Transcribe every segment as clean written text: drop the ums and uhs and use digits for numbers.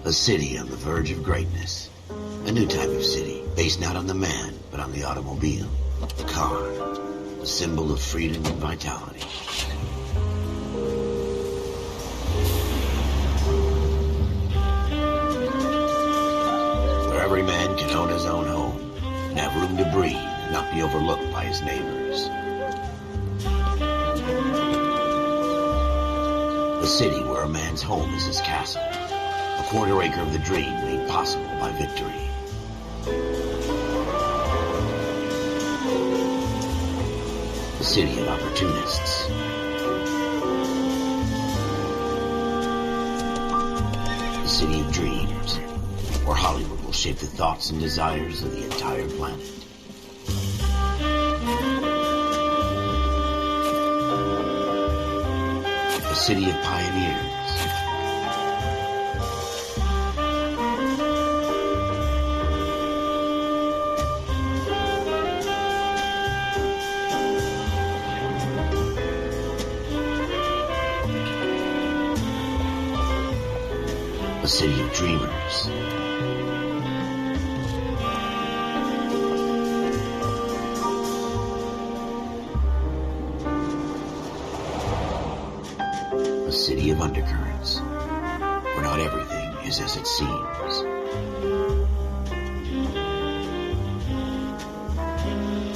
A city on the verge of greatness. A new type of city, based not on the man, but on the automobile. The car. A symbol of freedom and vitality. Where every man can own his own home, and have room to breathe, and not be overlooked by his neighbors. A city where a man's home is his castle. A quarter acre of the dream made possible by victory. A city of opportunists. A city of dreams, where Hollywood will shape the thoughts and desires of the entire planet. A city of pioneers. A city of dreamers. A city of undercurrents, where not everything is as it seems.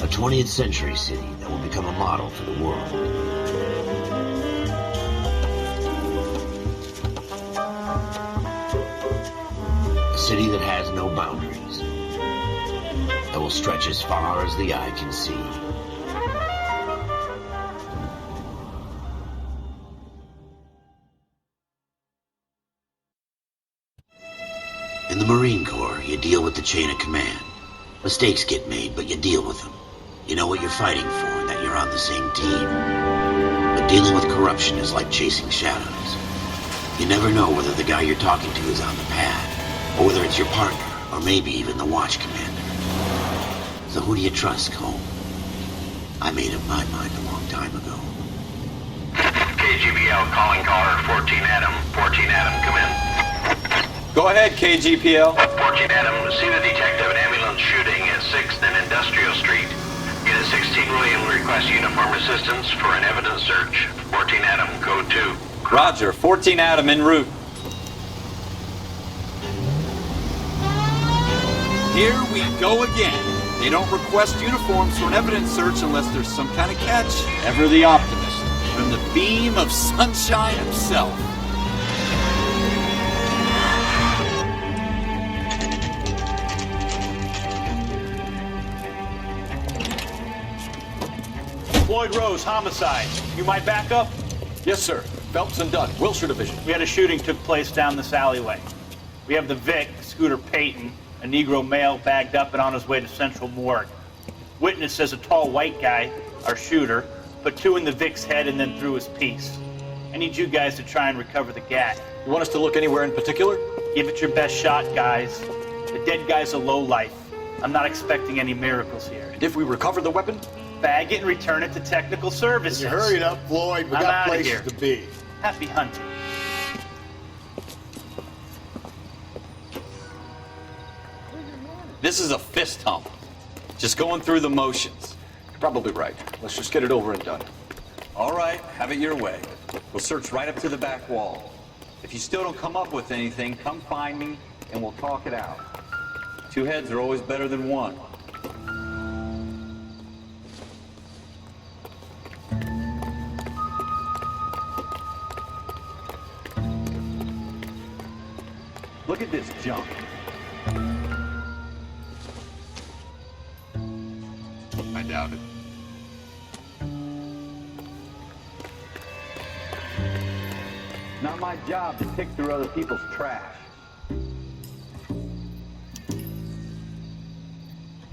A 20th century city that will become a model for the world. A city that has no boundaries, that will stretch as far as the eye can see. In the Marine Corps, you deal with the chain of command. Mistakes get made, but you deal with them. You know what you're fighting for and that you're on the same team. But dealing with corruption is like chasing shadows. You never know whether the guy you're talking to is on the pad, or whether it's your partner, or maybe even the watch commander. So who do you trust, Cole? I made up my mind a long time ago. KGBL calling caller 14 Adam. 14 Adam, come in. Go ahead, KGPL. 14 Adam, see the detective an ambulance shooting at 6th and Industrial Street. Unit 16 William requests uniform assistance for an evidence search. 14 Adam, code 2. Roger, 14 Adam en route. Here we go again. They don't request uniforms for an evidence search unless there's some kind of catch. Ever the optimist, from the beam of sunshine himself. Floyd Rose, homicide. You might back up? Yes, sir. Phelps and Dunn, Wilshire Division. We had a shooting took place down this alleyway. We have the Vic, Scooter Payton, a Negro male bagged up and on his way to Central Morgue. Witness says a tall white guy, our shooter, put 2 in the Vic's head and then threw his piece. I need you guys to try and recover the gat. You want us to look anywhere in particular? Give it your best shot, guys. The dead guy's a lowlife. I'm not expecting any miracles here. And if we recover the weapon? Bag it and return it to technical services. You hurry it up, Floyd. We I'm got outta places here. to be. Happy hunting. This is a fist hump. Just going through the motions. You're probably right. Let's just get it over and done. All right, have it your way. We'll search right up to the back wall. If you still don't come up with anything, come find me and we'll talk it out. 2 heads are always better than 1. Look at this junk. I doubt it. Not my job to pick through other people's trash.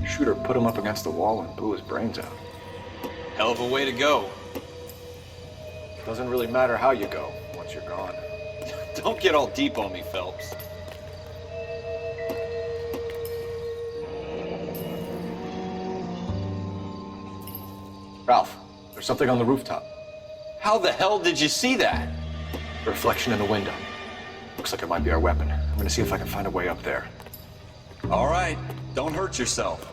Shooter put him up against the wall and blew his brains out. Hell of a way to go. Doesn't really matter how you go once you're gone. Don't get all deep on me, Phelps. Ralph, there's something on the rooftop. How the hell did you see that? A reflection in the window. Looks like it might be our weapon. I'm gonna see if I can find a way up there. All right, don't hurt yourself.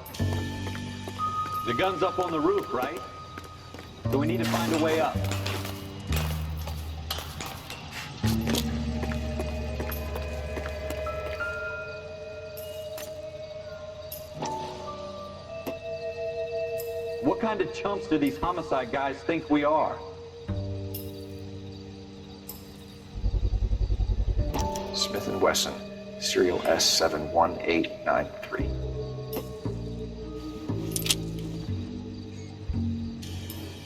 The gun's up on the roof, right? So we need to find a way up. What kind of chumps do these homicide guys think we are? Smith & Wesson, serial S71893.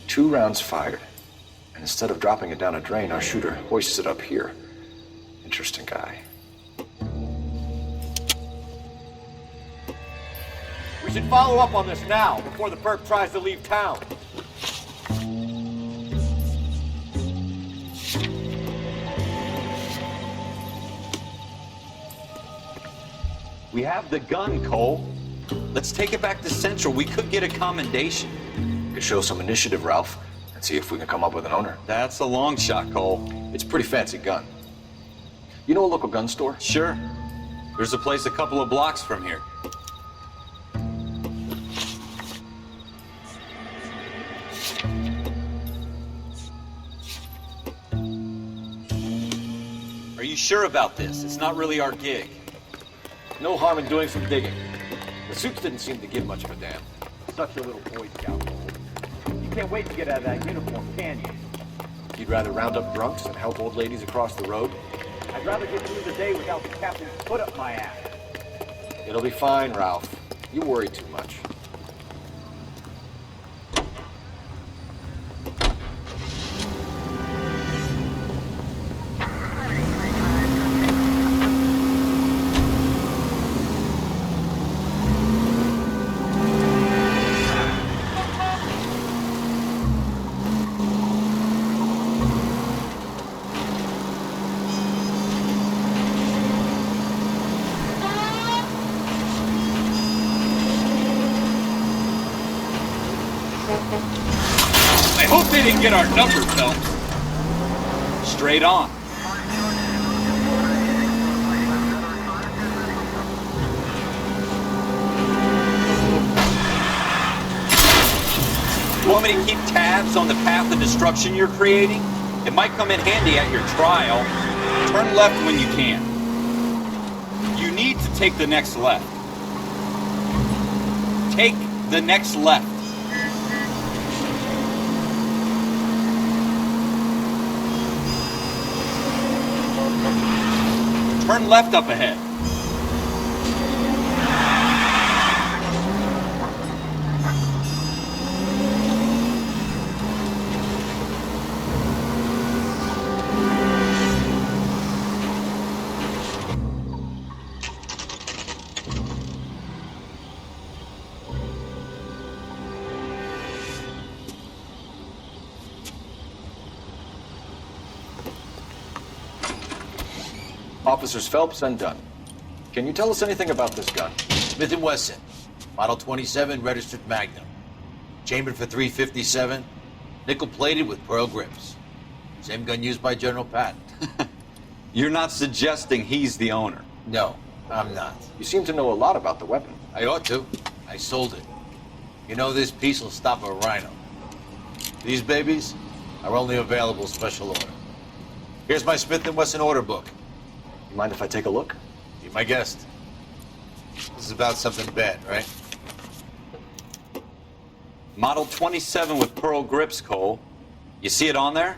Two rounds fired, and instead of dropping it down a drain, our shooter hoists it up here. Interesting guy. We should follow up on this now, before the perp tries to leave town. We have the gun, Cole. Let's take it back to Central. We could get a commendation. Could show some initiative, Ralph, and see if we can come up with an owner. That's a long shot, Cole. It's a pretty fancy gun. You know a local gun store? Sure. There's a place a couple of blocks from here. Are you sure about this? It's not really our gig. No harm in doing some digging. The suits didn't seem to give much of a damn. Such a little Boy Scout. You can't wait to get out of that uniform, can you? You'd rather round up drunks than help old ladies across the road? I'd rather get through the day without the captain's foot up my ass. It'll be fine, Ralph. You worry too much. I hope they didn't get our number films. Straight on. You want me to keep tabs on the path of destruction you're creating? It might come in handy at your trial. Turn left when you can. You need to take the next left. Take the next left. Turn left up ahead. Officers Phelps and Dunn. Can you tell us anything about this gun? Smith & Wesson, Model 27, registered Magnum. Chambered for .357, nickel-plated with pearl grips. Same gun used by General Patton. You're not suggesting he's the owner. No, I'm not. You seem to know a lot about the weapon. I ought to. I sold it. You know, this piece will stop a rhino. These babies are only available special order. Here's my Smith & Wesson order book. You mind if I take a look? Be my guest. This is about something bad, right? Model 27 with pearl grips, Cole. You see it on there?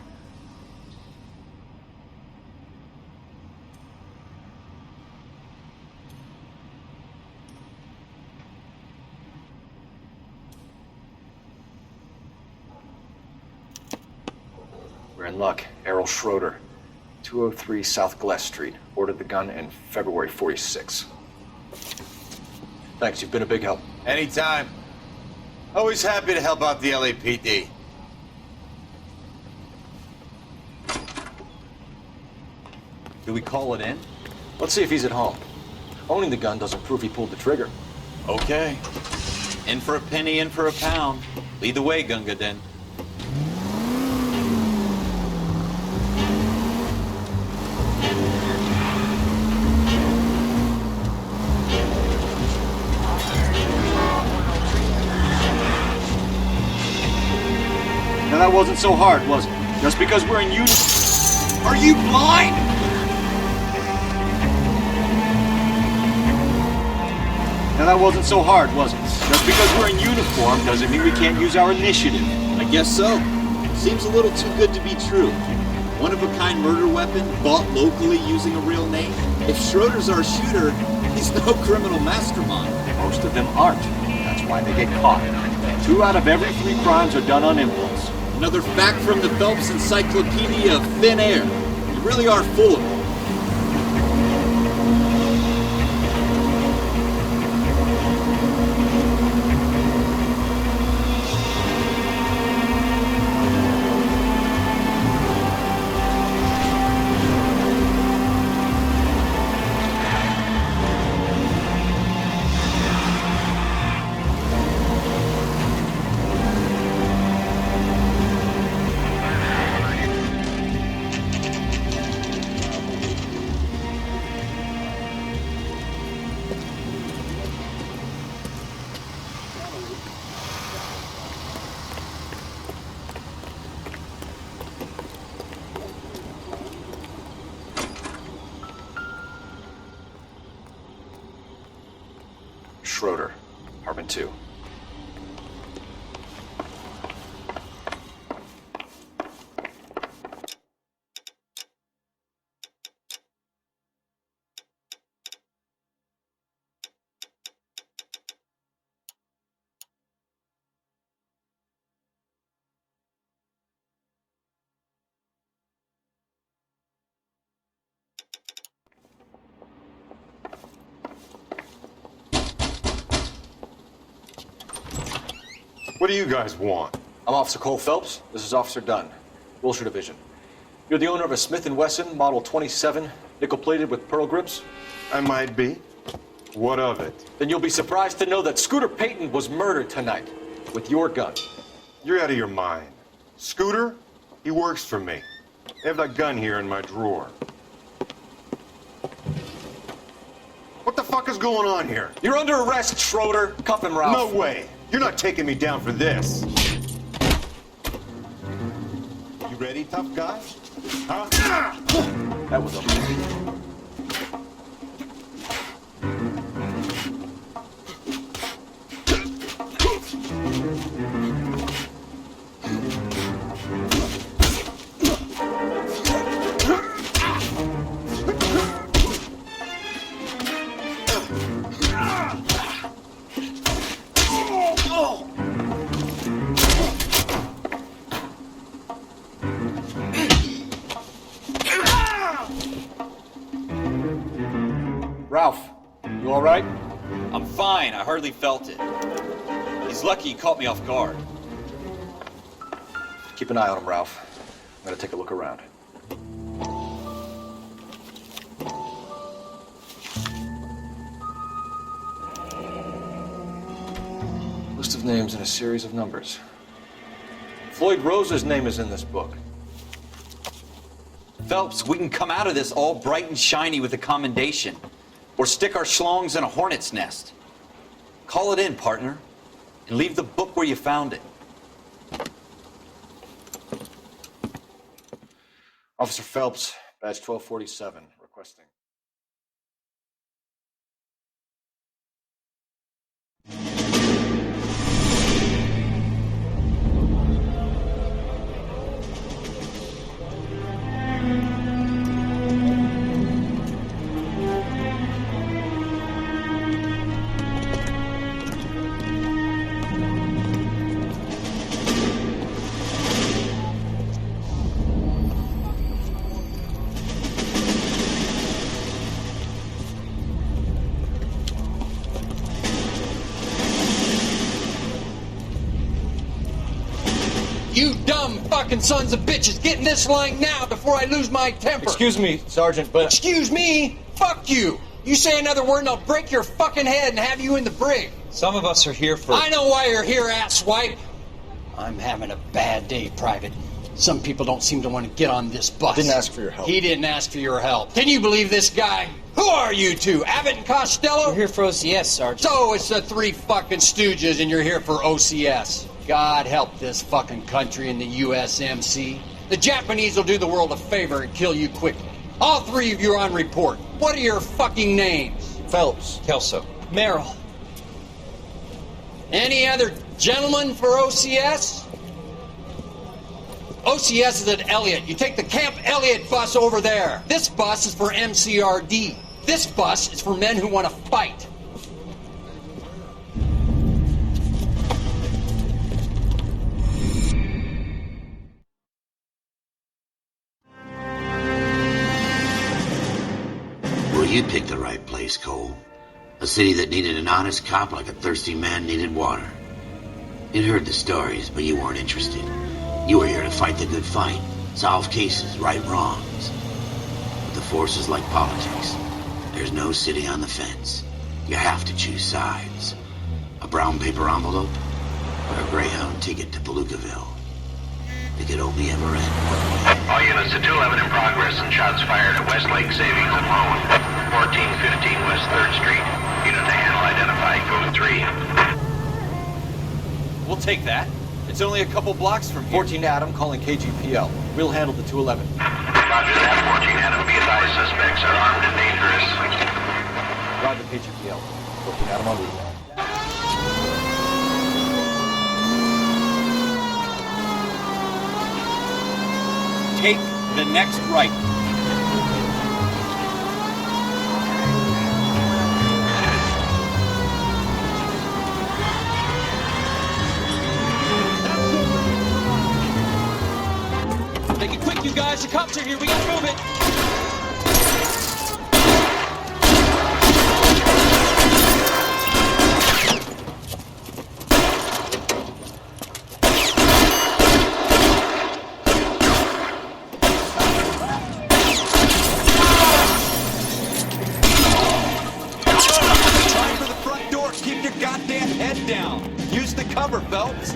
We're in luck. Errol Schroeder, 203 South Glass Street. Ordered the gun in February '46. Thanks, you've been a big help. Anytime. Always happy to help out the LAPD. Do we call it in? Let's see if he's at home. Owning the gun doesn't prove he pulled the trigger. Okay. In for a penny, in for a pound. Lead the way, Gunga Din. wasn't so hard, was it? Just because we're in uniform. Are you blind? Now that wasn't so hard, was it? Just because we're in uniform doesn't mean we can't use our initiative. I guess so. Seems a little too good to be true. One-of-a-kind murder weapon, bought locally using a real name. If Schroeder's our shooter, he's no criminal mastermind. Most of them aren't. That's why they get caught. 2 out of every 3 crimes are done on impulse. Another fact from the Phelps Encyclopedia of Thin Air. You really are full of it. Schroeder, apartment 2. What do you guys want? I'm Officer Cole Phelps. This is Officer Dunn, Wilshire Division. You're the owner of a Smith & Wesson Model 27, nickel-plated with pearl grips? I might be. What of it? Then you'll be surprised to know that Scooter Payton was murdered tonight with your gun. You're out of your mind. Scooter? He works for me. I have that gun here in my drawer. What the fuck is going on here? You're under arrest, Schroeder. Cuff him, Ralph. No way. You're not taking me down for this. You ready, tough guy? Huh? That was okay. Ralph, you all right? I'm fine. I hardly felt it. He's lucky he caught me off guard. Keep an eye on him, Ralph. I'm gonna take a look around. List of names and a series of numbers. Floyd Rose's name is in this book. Phelps, we can come out of this all bright and shiny with a commendation. Or stick our schlongs in a hornet's nest. Call it in, partner. And leave the book where you found it. Officer Phelps, badge 1247, requesting. You dumb fucking sons of bitches, get in this line now before I lose my temper. Excuse me, Sergeant, but... Excuse me? Fuck you. You say another word and I'll break your fucking head and have you in the brig. Some of us are here for... I know why you're here, asswipe. I'm having a bad day, Private. Some people don't seem to want to get on this bus. Didn't ask for your help. He didn't ask for your help. Can you believe this guy? Who are you two? Abbott and Costello? We're here for OCS, Sergeant. So it's the 3 fucking stooges and you're here for OCS. God help this fucking country and the USMC. The Japanese will do the world a favor and kill you quickly. All three of you are on report. What are your fucking names? Phelps. Kelso. Merrill. Any other gentlemen for OCS? OCS is at Elliott. You take the Camp Elliott bus over there. This bus is for MCRD. This bus is for men who want to fight. Well, you picked the right place, Cole. A city that needed an honest cop like a thirsty man needed water. You'd heard the stories, but you weren't interested. You were here to fight the good fight, solve cases, right wrongs. But the force is like politics. There's no sitting on the fence. You have to choose sides. A brown paper envelope or a Greyhound ticket to Palookaville. It could only ever end one way. All units to 211 in progress and shots fired at Westlake Savings and Loan, 1415 West 3rd Street. Unit to handle identified, code 3. We'll take that. It's only a couple blocks from here. 14 Adam calling KGPL. We'll handle the 211. Roger that, 14 Adam. Be advised, suspects are armed and dangerous. Roger KGPL. 14 Adam on route. Take the next right. Make it quick, you guys. The cops are here. We gotta move it. Trying for the front door. Keep your goddamn head down. Use the cover, Phelps.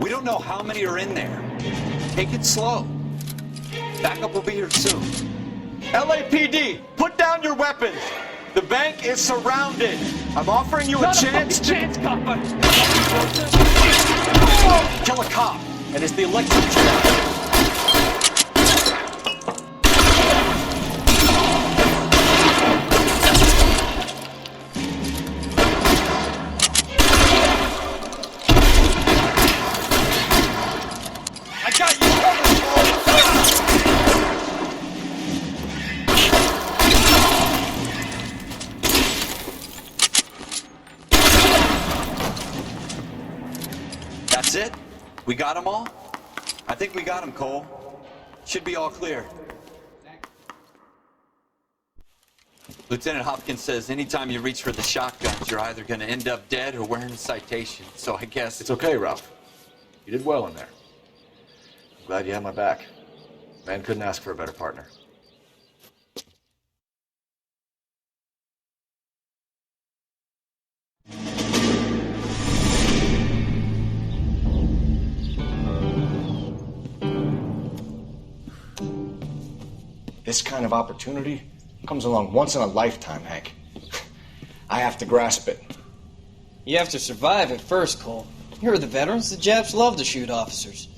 We don't know how many are in there. Take it slow. Backup will be here soon. LAPD, put down your weapons. The bank is surrounded. I'm offering you a chance to kill a cop, and it's the electric chair. I got you covered, That's it? We got them all? I think we got them, Cole. Should be all clear. Lieutenant Hopkins says anytime you reach for the shotguns, you're either going to end up dead or wearing a citation. So I guess... It's okay, Ralph. You did well in there. I'm glad you had my back. Man couldn't ask for a better partner. This kind of opportunity comes along once in a lifetime, Hank. I have to grasp it. You have to survive it first, Cole. Here are the veterans. The Japs love to shoot officers.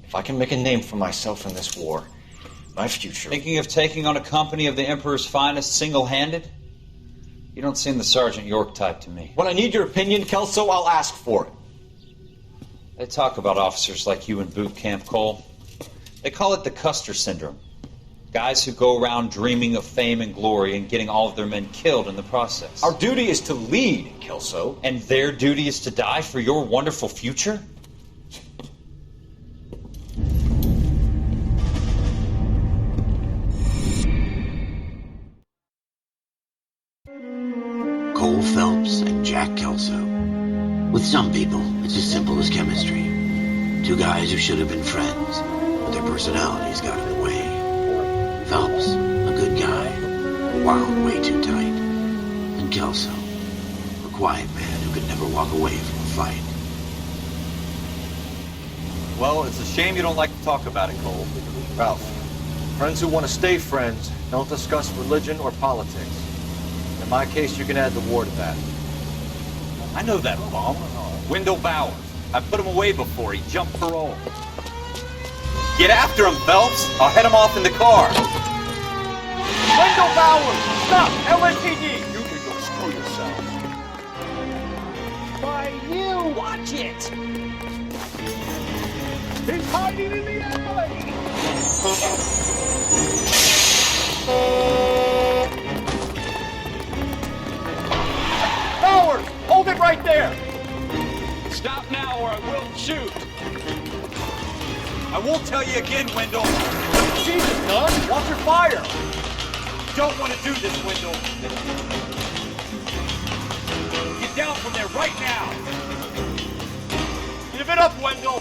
If I can make a name for myself in this war, my future... Thinking of taking on a company of the Emperor's finest single-handed? You don't seem the Sergeant York type to me. When I need your opinion, Kelso, I'll ask for it. They talk about officers like you in boot camp, Cole. They call it the Custer Syndrome. Guys who go around dreaming of fame and glory and getting all of their men killed in the process. Our duty is to lead, Kelso. And their duty is to die for your wonderful future? Cole Phelps and Jack Kelso. With some people, it's as simple as chemistry. Two guys who should have been friends, but their personalities got in the way. Phelps, a good guy, wound way too tight. And Kelso, a quiet man who could never walk away from a fight. Well, it's a shame you don't like to talk about it, Cole. Ralph, friends who want to stay friends don't discuss religion or politics. In my case, you can add the war to that. I know that, Bomb. Wendell Bowers. I put him away before. He jumped parole. Get after him, Phelps. I'll head him off in the car. Wendell Bowers! Stop! LAPD! You can go screw yourself. By you! Watch it! He's hiding in the alley! Bowers! Hold it right there! Stop now or I will shoot. I won't tell you again, Wendell. Jesus, Dunn! Watch your fire! Don't want to do this, Wendell. Get down from there right now. Give it up, Wendell!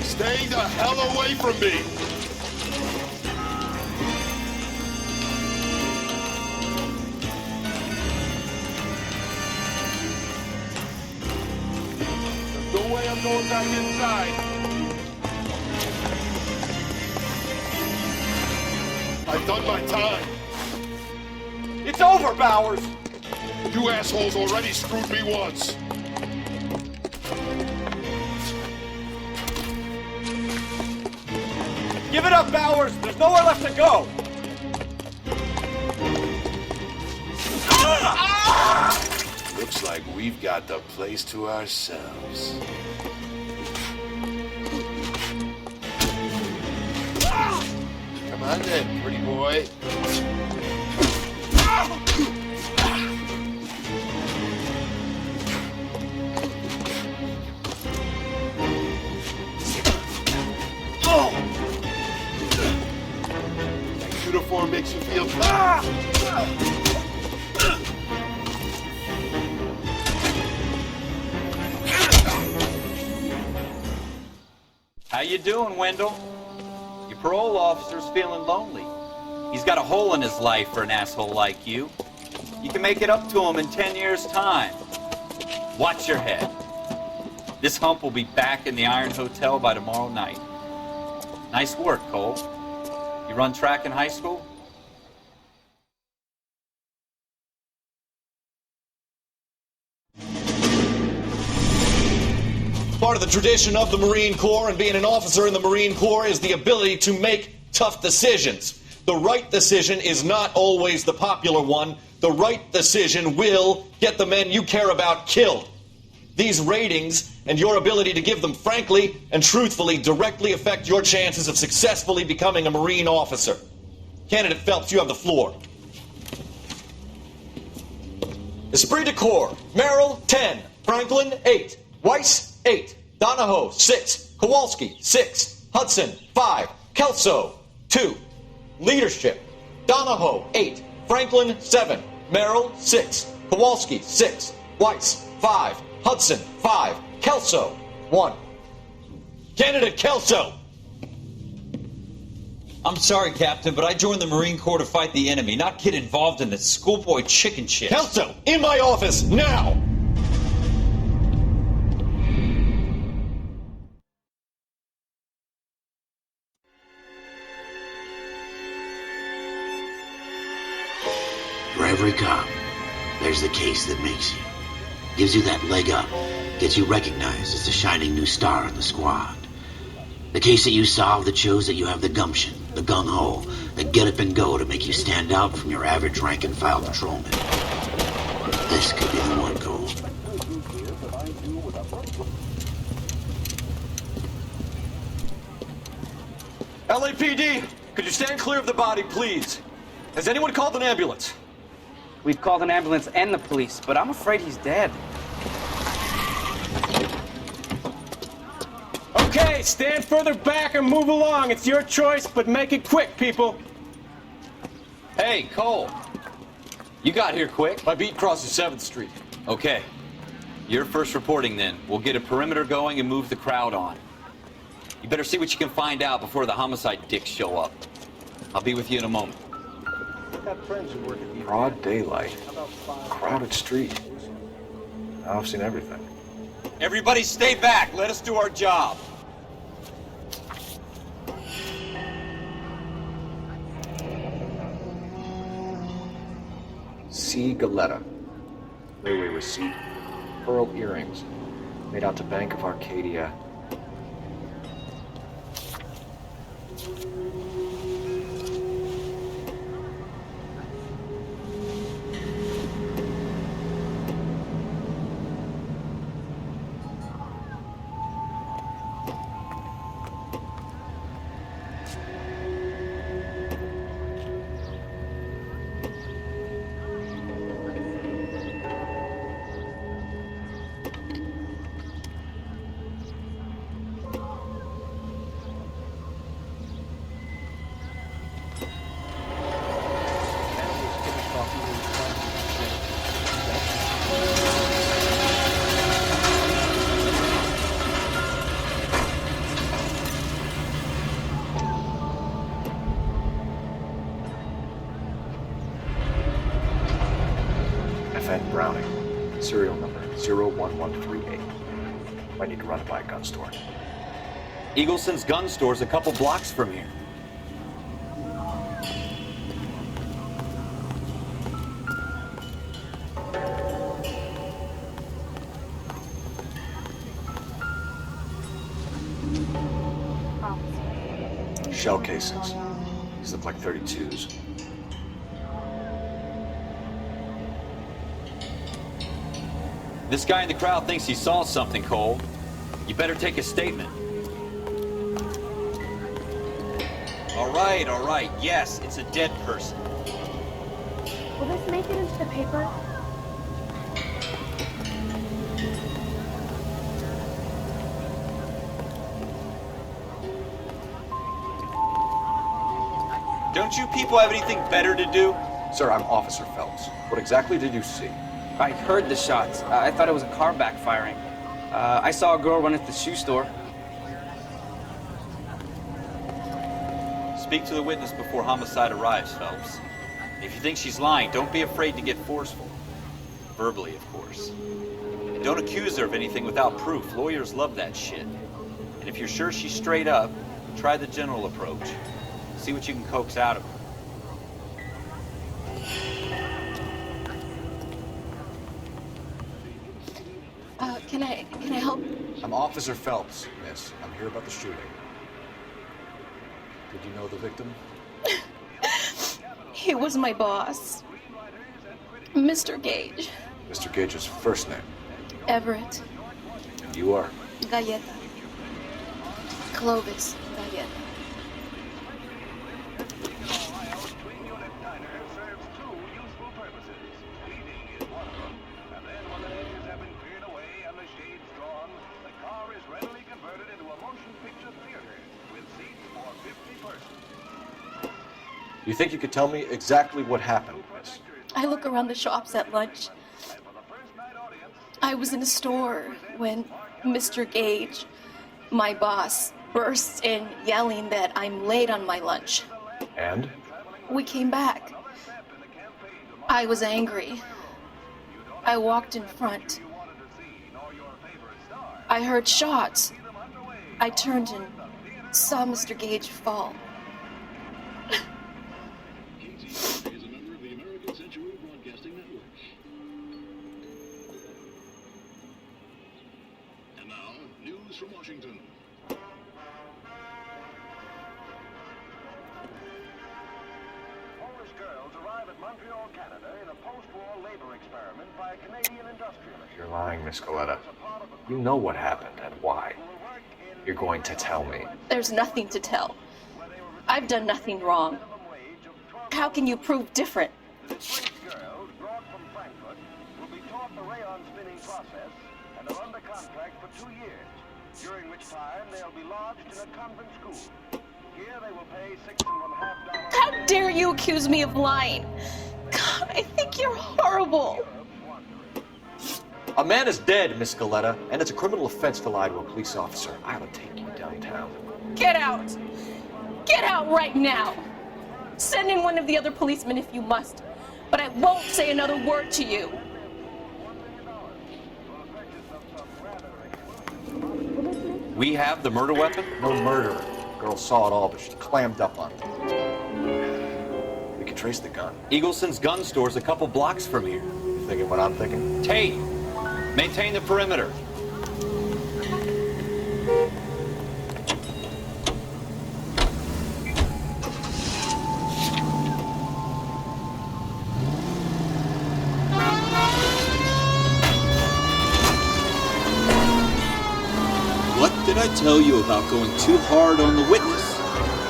Stay the hell away from me! There's no way I'm going back inside. I've done my time. It's over, Bowers! You assholes already screwed me once. Give it up, Bowers! There's nowhere left to go! Looks like we've got the place to ourselves. Come on then, pretty boy. That uniform makes you feel... How you doing, Wendell? Your parole officer's feeling lonely. He's got a hole in his life for an asshole like you. You can make it up to him in 10 years' time. Watch your head. This hump will be back in the Iron Hotel by tomorrow night. Nice work, Cole. You run track in high school? Part of the tradition of the Marine Corps and being an officer in the Marine Corps is the ability to make tough decisions. The right decision is not always the popular one. The right decision will get the men you care about killed. These ratings and your ability to give them frankly and truthfully directly affect your chances of successfully becoming a Marine officer. Candidate Phelps, you have the floor. Esprit de Corps, Merrill, 10. Franklin, 8. Weiss, 8. Donahoe, 6. Kowalski, 6. Hudson, 5. Kelso, 2. Leadership, Donahoe, 8. Franklin, 7. Merrill, 6. Kowalski, 6. Weiss, 5. Hudson, 5. Kelso, 1. Candidate Kelso! I'm sorry, Captain, but I joined the Marine Corps to fight the enemy, not get involved in this schoolboy chicken shit. Kelso, in my office, now! For every cop, there's the case that makes you. Gives you that leg up. Gets you recognized as the shining new star in the squad. The case that you solve that shows that you have the gumption, the gung-ho, the get up and go to make you stand out from your average rank-and-file patrolman. This could be the one, Cole. LAPD, could you stand clear of the body, please? Has anyone called an ambulance? We've called an ambulance and the police, but I'm afraid he's dead. Okay, stand further back or move along. It's your choice, but make it quick, people. Hey, Cole. You got here quick. My beat crosses 7th Street. Okay. You're first reporting then. We'll get a perimeter going and move the crowd on. You better see what you can find out before the homicide dicks show up. I'll be with you in a moment. Broad daylight. Crowded street. Now I've seen everything. Everybody stay back. Let us do our job. C. Galetta. Railway receipt. Pearl earrings. Made out to Bank of Arcadia. FN Browning. Serial number 01138. Might need to run it by a gun store. Eagleson's gun store's a couple blocks from here. Shell casings. These look like 32s. This guy in the crowd thinks he saw something, Cole. You better take a statement. All right. Yes, it's a dead person. Will this make it into the paper? Don't you people have anything better to do? Sir, I'm Officer Phelps. What exactly did you see? I heard the shots. I thought it was a car backfiring. I saw a girl run at the shoe store. Speak to the witness before homicide arrives, Phelps. If you think she's lying, don't be afraid to get forceful. Verbally, of course. And don't accuse her of anything without proof. Lawyers love that shit. And if you're sure she's straight up, try the general approach. See what you can coax out of her. Can I help? I'm Officer Phelps, miss. I'm here about the shooting. Did you know the victim? He was my boss. Mr. Gage. Mr. Gage's first name. Everett. And you are? Galleta. Clovis Galleta. You think you could tell me exactly what happened, miss? I look around the shops at lunch. I was in a store when Mr. Gage, my boss, bursts in yelling that I'm late on my lunch. And? We came back. I was angry. I walked in front. I heard shots. I turned and saw Mr. Gage fall. From Washington. Polish girls arrive at Montreal, Canada in a post-war labor experiment by a Canadian industrialist. You're lying, Miss Galleta. You know what happened and why. You're going to tell me. There's nothing to tell. I've done nothing wrong. How can you prove different? Girls brought from Frankfurt will be taught the rayon spinning process and are under contract for 2 years. During which time they'll be lodged in a convent school. Here they will pay $6.50. How dare you accuse me of lying? God, I think you're horrible. A man is dead, Miss Galleta, and it's a criminal offense to lie to a police officer. I ought to take you downtown. Get out! Get out right now! Send in one of the other policemen if you must, but I won't say another word to you. We have the murder weapon? No murder. Girl saw it all, but she clammed up on it. We can trace the gun. Eagleson's gun store's a couple blocks from here. You thinking what I'm thinking? Tate! Maintain the perimeter. What did I tell you about going too hard on the witness?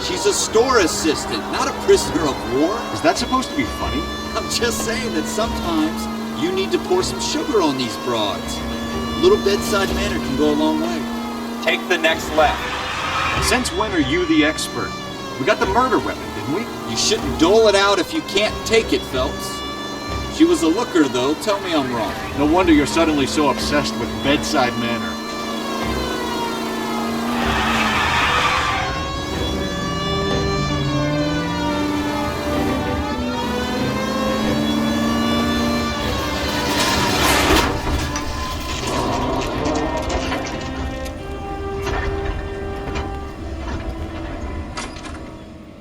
She's a store assistant, not a prisoner of war. Is that supposed to be funny? I'm just saying that sometimes you need to pour some sugar on these broads. A little bedside manner can go a long way. Take the next left. Since when are you the expert? We got the murder weapon, didn't we? You shouldn't dole it out if you can't take it, Phelps. She was a looker, though. Tell me I'm wrong. No wonder you're suddenly so obsessed with bedside manner.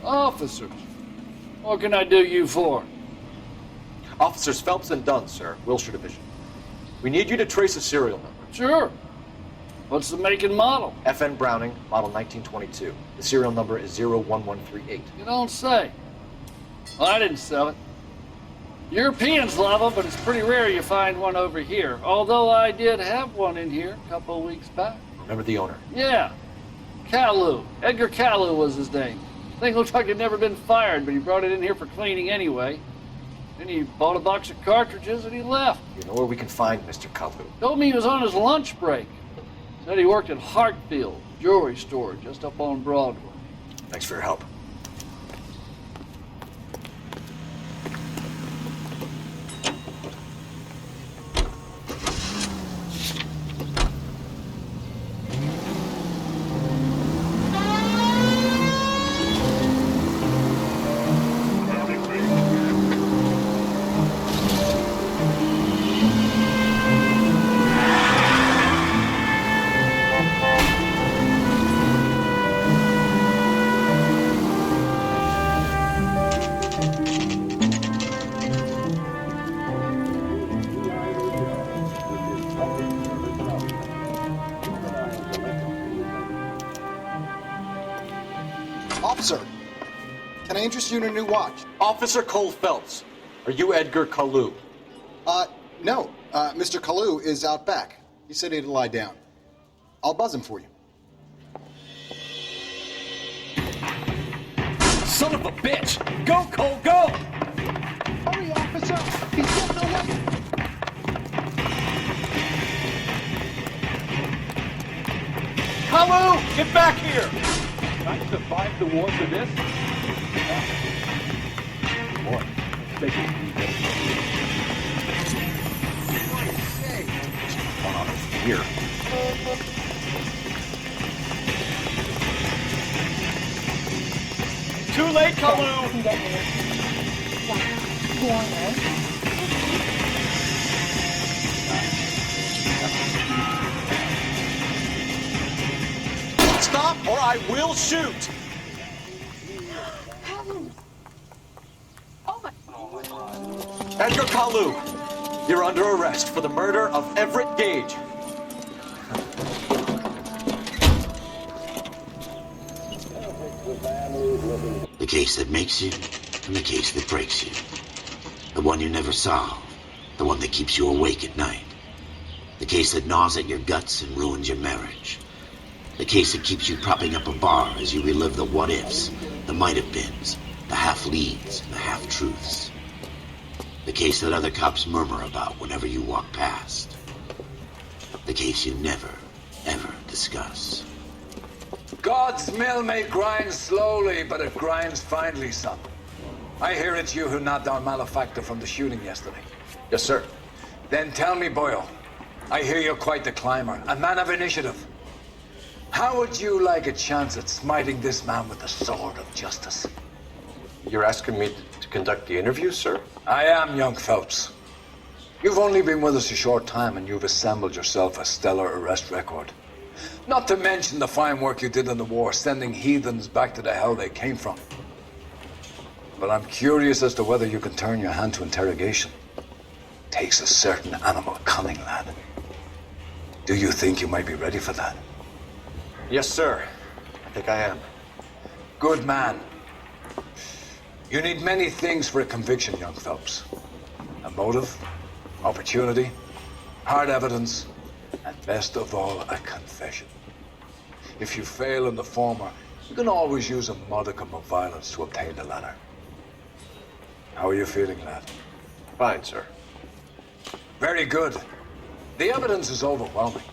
Officers, what can I do you for? Officers Phelps and Dunn, sir, Wilshire Division. We need you to trace a serial number. Sure. What's the make and model? FN Browning, model 1922. The serial number is 01138. You don't say. Well, I didn't sell it. Europeans love them, but it's pretty rare you find one over here. Although I did have one in here a couple of weeks back. Remember the owner? Yeah. Kalu. Edgar Kalu was his name. Thing looked like it'd never been fired, but he brought it in here for cleaning anyway. Then he bought a box of cartridges and he left. You know where we can find Mr. Kalu? Told me he was on his lunch break. Said he worked at Hartfield jewelry store just up on Broadway. Thanks for your help. Officer, can I interest you in a new watch? Officer Cole Phelps, are you Edgar Kalu? No. Mr. Kalu is out back. He said he'd lie down. I'll buzz him for you. Son of a bitch! Go, Cole, go! Hurry, officer! He's getting away! Kalu, get back here! I survived the war for this? Boy, take it easy. Here. Too late, Kalu! Stop or I will shoot! Edgar Kalu, you're under arrest for the murder of Everett Gage. The case that makes you and the case that breaks you. The one you never solve. The one that keeps you awake at night. The case that gnaws at your guts and ruins your marriage. The case that keeps you propping up a bar as you relive the what-ifs, the might-have-beens, the half-leads, and the half-truths. The case that other cops murmur about whenever you walk past. The case you never, ever discuss. God's mill may grind slowly, but it grinds finely, son. I hear it's you who nabbed our malefactor from the shooting yesterday. Yes, sir. Then tell me, Boyle, I hear you're quite the climber, a man of initiative. How would you like a chance at smiting this man with the sword of justice? You're asking me to conduct the interview, sir? I am, young Phelps. You've only been with us a short time and you've assembled yourself a stellar arrest record. Not to mention the fine work you did in the war, sending heathens back to the hell they came from. But I'm curious as to whether you can turn your hand to interrogation. Takes a certain animal cunning, lad. Do you think you might be ready for that? Yes, sir. I think I am. Good man. You need many things for a conviction, young Phelps. A motive, opportunity, hard evidence, and best of all, a confession. If you fail in the former, you can always use a modicum of violence to obtain the latter. How are you feeling, lad? Fine, sir. Very good. The evidence is overwhelming.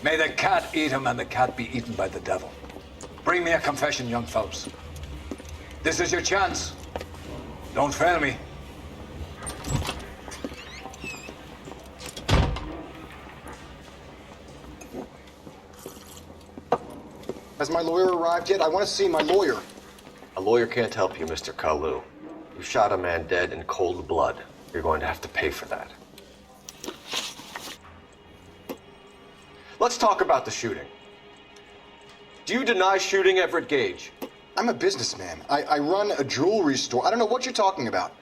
May the cat eat him and the cat be eaten by the devil. Bring me a confession, young Phelps. This is your chance. Don't fail me. Has my lawyer arrived yet? I want to see my lawyer. A lawyer can't help you, Mr. Kalu. You shot a man dead in cold blood. You're going to have to pay for that. Let's talk about the shooting. Do you deny shooting Everett Gage? I'm a businessman. I run a jewelry store. I don't know what you're talking about.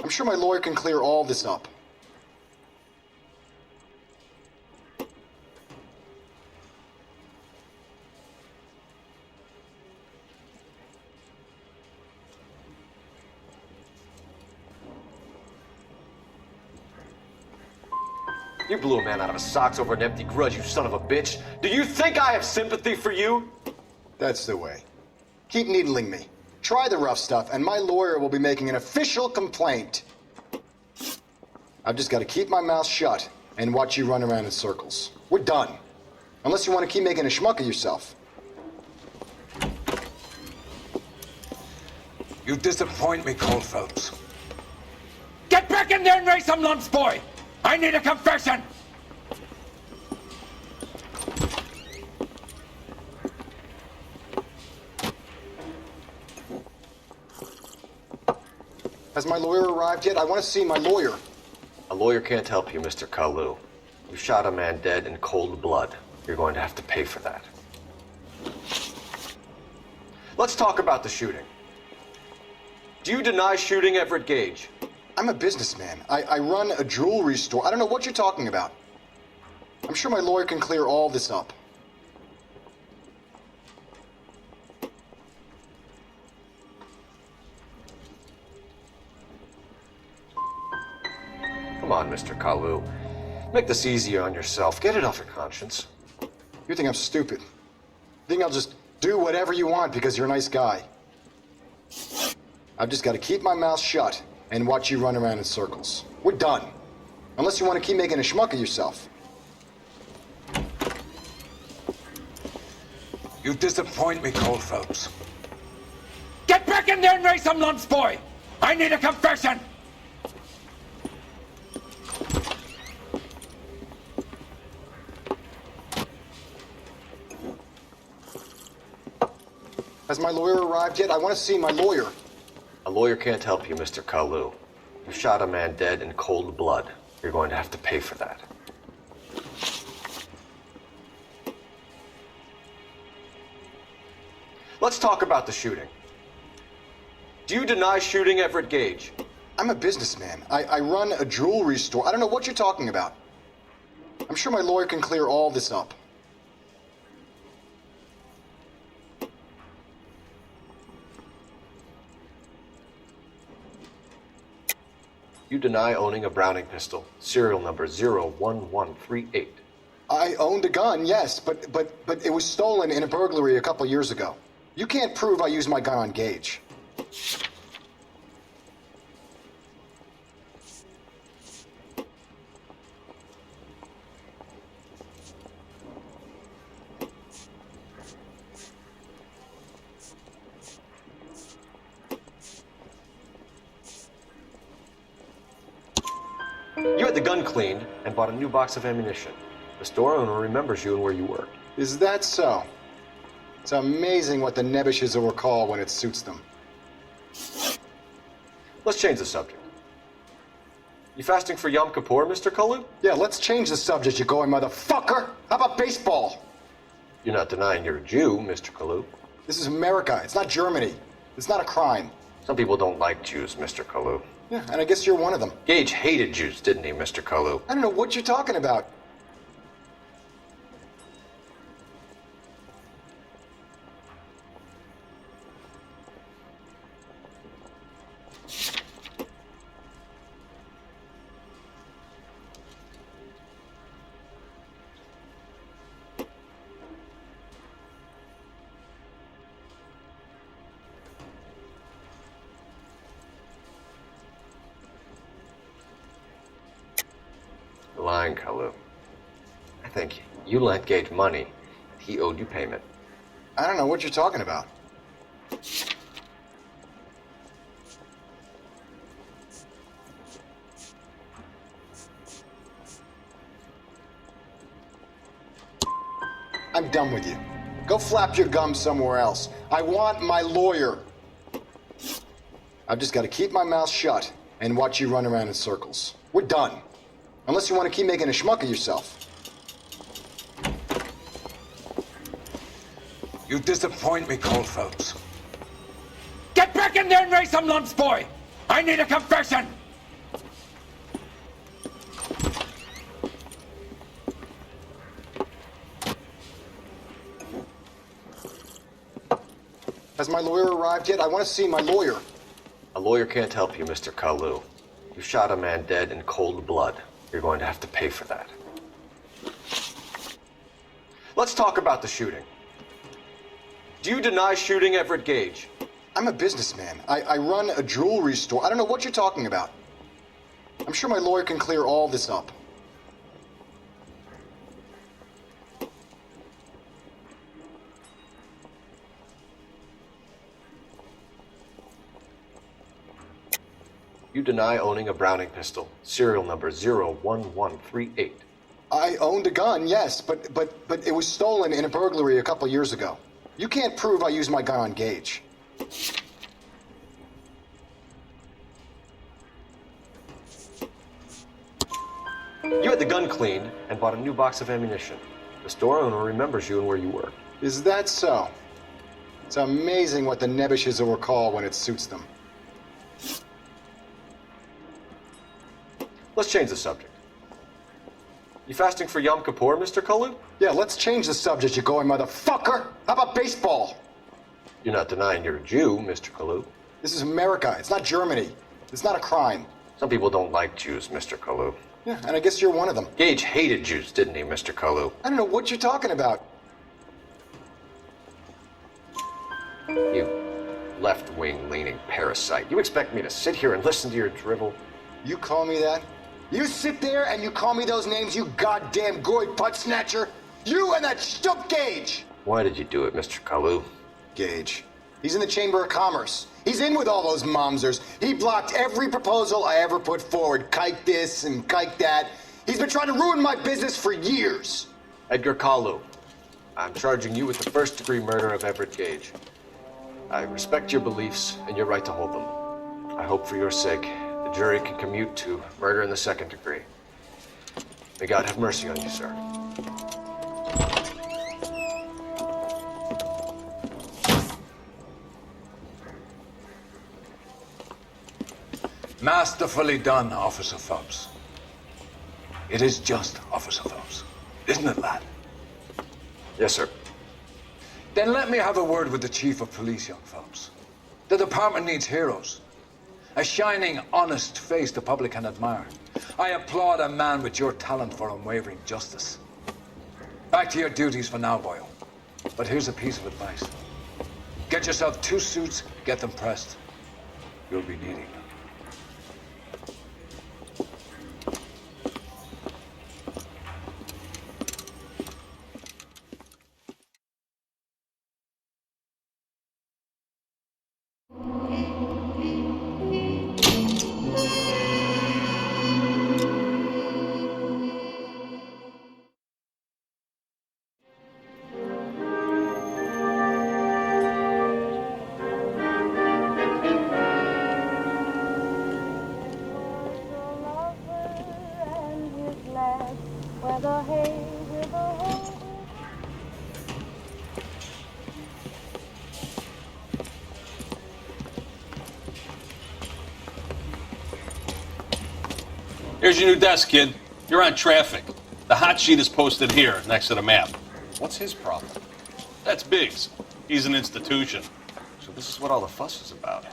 I'm sure my lawyer can clear all this up. You blew a man out of his socks over an empty grudge, you son of a bitch. Do you think I have sympathy for you? That's the way. Keep needling me. Try the rough stuff, and my lawyer will be making an official complaint. I've just got to keep my mouth shut and watch you run around in circles. We're done. Unless you want to keep making a schmuck of yourself. You disappoint me, Cole Phelps. Get back in there and raise some lumps, boy! I need a confession! Has my lawyer arrived yet? I want to see my lawyer. A lawyer can't help you, Mr. Kalu. You shot a man dead in cold blood. You're going to have to pay for that. Let's talk about the shooting. Do you deny shooting Everett Gage? I'm a businessman. I run a jewelry store. I don't know what you're talking about. I'm sure my lawyer can clear all this up. Come on, Mr. Kalu. Make this easier on yourself. Get it off your conscience. You think I'm stupid? You think I'll just do whatever you want because you're a nice guy? I've just got to keep my mouth shut and watch you run around in circles. We're done. Unless you want to keep making a schmuck of yourself. You disappoint me, Cole Phelps. Get back in there and raise some lumps, boy! I need a confession! Has my lawyer arrived yet? I want to see my lawyer. A lawyer can't help you, Mr. Kalu. You shot a man dead in cold blood. You're going to have to pay for that. Let's talk about the shooting. Do you deny shooting Everett Gage? I'm a businessman. I run a jewelry store. I don't know what you're talking about. I'm sure my lawyer can clear all this up. You deny owning a Browning pistol, serial number 01138. I owned a gun, yes, but it was stolen in a burglary a couple years ago. You can't prove I used my gun on Gage. You had the gun cleaned and bought a new box of ammunition. The store owner remembers you and where you work. Is that so? It's amazing what the Nebbishes will recall when it suits them. Let's change the subject. You fasting for Yom Kippur, Mr. Kalu? Yeah, let's change the subject, you going motherfucker! How about baseball? You're not denying you're a Jew, Mr. Kalu. This is America. It's not Germany. It's not a crime. Some people don't like Jews, Mr. Kalu. Yeah, and I guess you're one of them. Gage hated Jews, didn't he, Mr. Kalu? I don't know what you're talking about. denying, Kalu. I think you lent Gage money. He owed you payment. I don't know what you're talking about. I'm done with you. Go flap your gums somewhere else. I want my lawyer. I've just got to keep my mouth shut and watch you run around in circles. We're done. Unless you want to keep making a schmuck of yourself. You disappoint me, Cole Phelps. Get back in there and raise some lumps, boy! I need a confession! Has my lawyer arrived yet? I want to see my lawyer. A lawyer can't help you, Mr. Kalu. You shot a man dead in cold blood. You're going to have to pay for that. Let's talk about the shooting. Do you deny shooting Everett Gage? I'm a businessman. I run a jewelry store. I don't know what you're talking about. I'm sure my lawyer can clear all this up. You deny owning a Browning pistol, serial number 01138. I owned a gun, yes, but it was stolen in a burglary a couple years ago. You can't prove I used my gun on Gage. You had the gun cleaned and bought a new box of ammunition. The store owner remembers you and where you worked. Is that so? It's amazing what the nebbishes will recall when it suits them. Let's change the subject. You fasting for Yom Kippur, Mr. Kalu? Yeah, let's change the subject, you going motherfucker! How about baseball? You're not denying you're a Jew, Mr. Kalu. This is America. It's not Germany. It's not a crime. Some people don't like Jews, Mr. Kalu. Yeah, and I guess you're one of them. Gage hated Jews, didn't he, Mr. Kalu? I don't know what you're talking about. You left-wing leaning parasite. You expect me to sit here and listen to your drivel? You call me that? You sit there and you call me those names, you goddamn goy putt snatcher? You and that stump Gage! Why did you do it, Mr. Kalu? Gage. He's in the Chamber of Commerce. He's in with all those momsers. He blocked every proposal I ever put forward. Kike this and kike that. He's been trying to ruin my business for years. Edgar Kalu, I'm charging you with the first-degree murder of Everett Gage. I respect your beliefs and your right to hold them. I hope for your sake the jury can commute to murder in the second degree. May God have mercy on you, sir. Masterfully done, Officer Phelps. It is just, Officer Phelps. Isn't it, lad? Yes, sir. Then let me have a word with the Chief of Police, young Phelps. The department needs heroes. A shining, honest face the public can admire. I applaud a man with your talent for unwavering justice. Back to your duties for now, Boyle. But here's a piece of advice. Get yourself 2 suits, get them pressed. You'll be needing them. Here's your new desk, kid. You're on traffic. The hot sheet is posted here, next to the map. What's his problem? That's Biggs. He's an institution. So this is what all the fuss is about.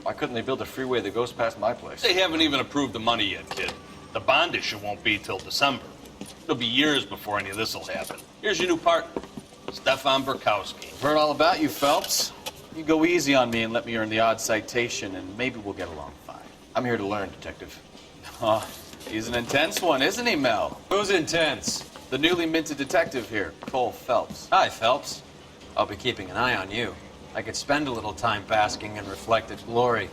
Why couldn't they build a freeway that goes past my place? They haven't even approved the money yet, kid. The bond issue won't be till December. It'll be years before any of this will happen. Here's your new partner, Stefan Burkowski. I've heard all about you, Phelps. You go easy on me and let me earn the odd citation, and maybe we'll get along fine. I'm here to learn, Detective. Oh, He's an intense one, isn't he, Mel? Who's intense? The newly minted detective here, Cole Phelps. Hi, Phelps. I'll be keeping an eye on you. I could spend a little time basking in reflected glory.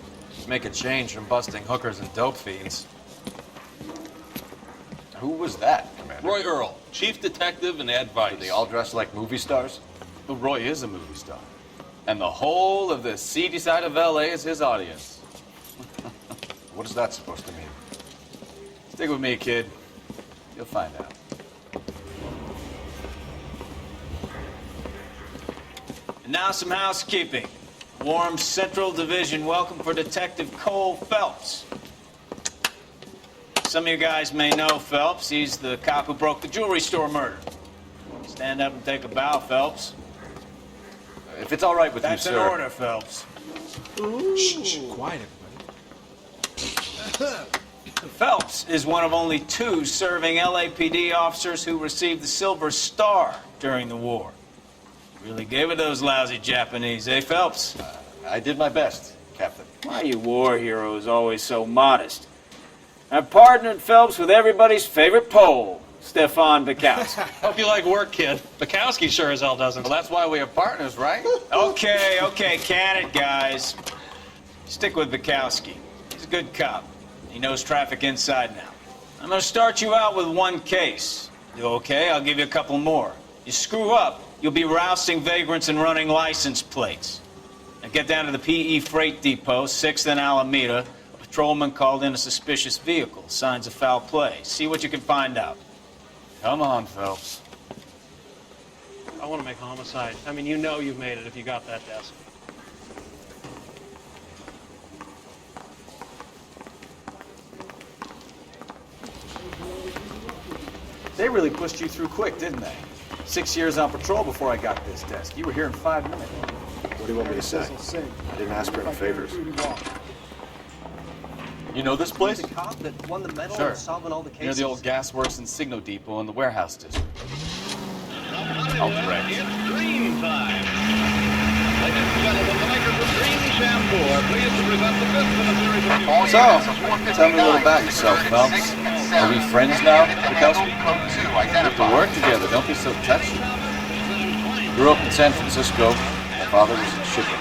Make a change from busting hookers and dope fiends. Who was that, Commander? Roy Earl, chief detective and advice. Do they all dress like movie stars? Well, Roy is a movie star. And the whole of the seedy side of LA is his audience. What is that supposed to mean? Stick with me, kid. You'll find out. And now some housekeeping. Warm Central Division welcome for Detective Cole Phelps. Some of you guys may know Phelps. He's the cop who broke the jewelry store murder. Stand up and take a bow, Phelps. If it's all right with That's you, an sir. order, Phelps. Shh, quiet, everybody. Phelps is one of only 2 serving LAPD officers who received the Silver Star during the war. Really gave it those lousy Japanese, eh, Phelps? I did my best, Captain. Why are you war heroes always so modest? I've partnered Phelps with everybody's favorite Pole, Stefan Bukowski. Hope you like work, kid. Bukowski sure as hell doesn't. Well, that's why we have partners, right? Okay, can it, guys. Stick with Bukowski. He's a good cop. He knows traffic inside now. I'm gonna start you out with 1 case. You okay? I'll give you a couple more. You screw up, you'll be rousting vagrants and running license plates. Now get down to the PE Freight Depot, 6th and Alameda. A patrolman called in a suspicious vehicle. Signs of foul play. See what you can find out. Come on, Phelps. I want to make homicide. I mean, you know you've made it if you got that desk. They really pushed you through quick, didn't they? 6 years on patrol before I got this desk. You were here in 5 minutes. What do you want me to say? I didn't ask for any favors. You know this place? The cop that won the medal Sure. and solving all the Near cases. the old gasworks and signal depot in the warehouse district. I'll correct. It's dream time. Ladies and gentlemen, the makers of Dream Shampoo are pleased to present the fifth in a series of new So, tell me a little about yourself, Phelps. Are we friends now, Bukowski? We have to work together, don't be so touchy. Grew up in San Francisco. My father was in shipping.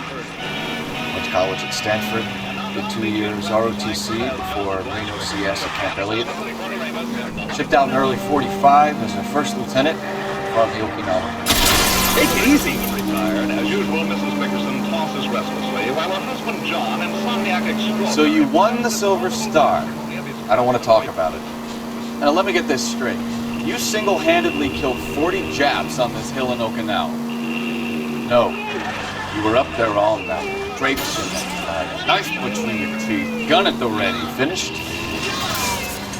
Went to college at Stanford. Did 2 years ROTC before Marine OCS at Camp Elliott. Shipped out in early 45 as a first lieutenant on the Okinawa. Take it easy. Retired. As usual, Mrs. Bickerson tosses restlessly, while her husband John, insomniac extraordinary. So you won the Silver Star. I don't want to talk about it. Now let me get this straight. You single-handedly killed 40 Japs on this hill in Okinawa. No, you were up there all night, drapes in the knife between your teeth, gun at the ready, finished?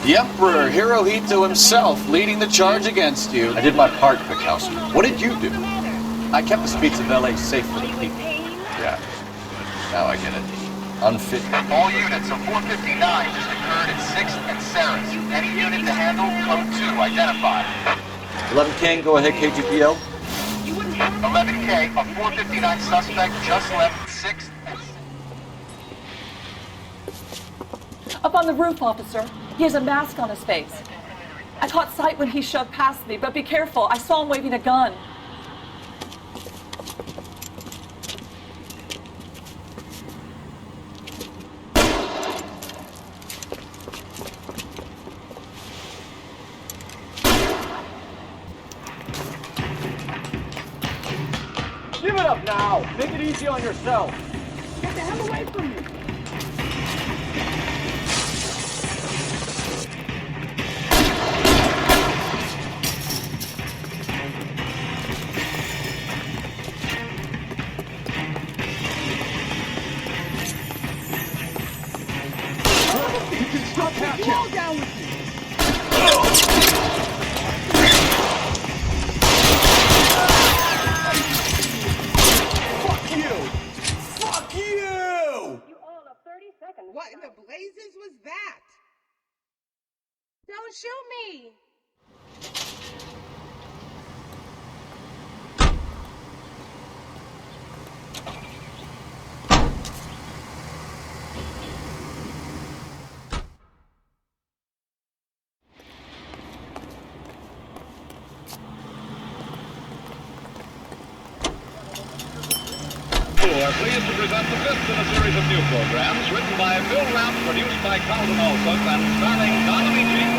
The Emperor Hirohito himself leading the charge against you. I did my part, Bukowski. What did you do? I kept the streets of LA safe for the people. Yeah, now I get it. Unfit. All units of 459 just occurred at 6th and Sarah's. Any unit to handle, code 2, identified. 11 King, go ahead, KGPL. 11K, a 459 suspect just left 6th and... Up on the roof, officer. He has a mask on his face. I caught sight when he shoved past me, but be careful. I saw him waving a gun. Give it up now! Make it easy on yourself! Get the hell away from me! You can stop him! Wall down with you! What in the blazes was that? Don't shoot me! are pleased to present the fifth in a series of new programs written by Bill Lamp, produced by Carlton Alsop, and starring Donnelly Jean.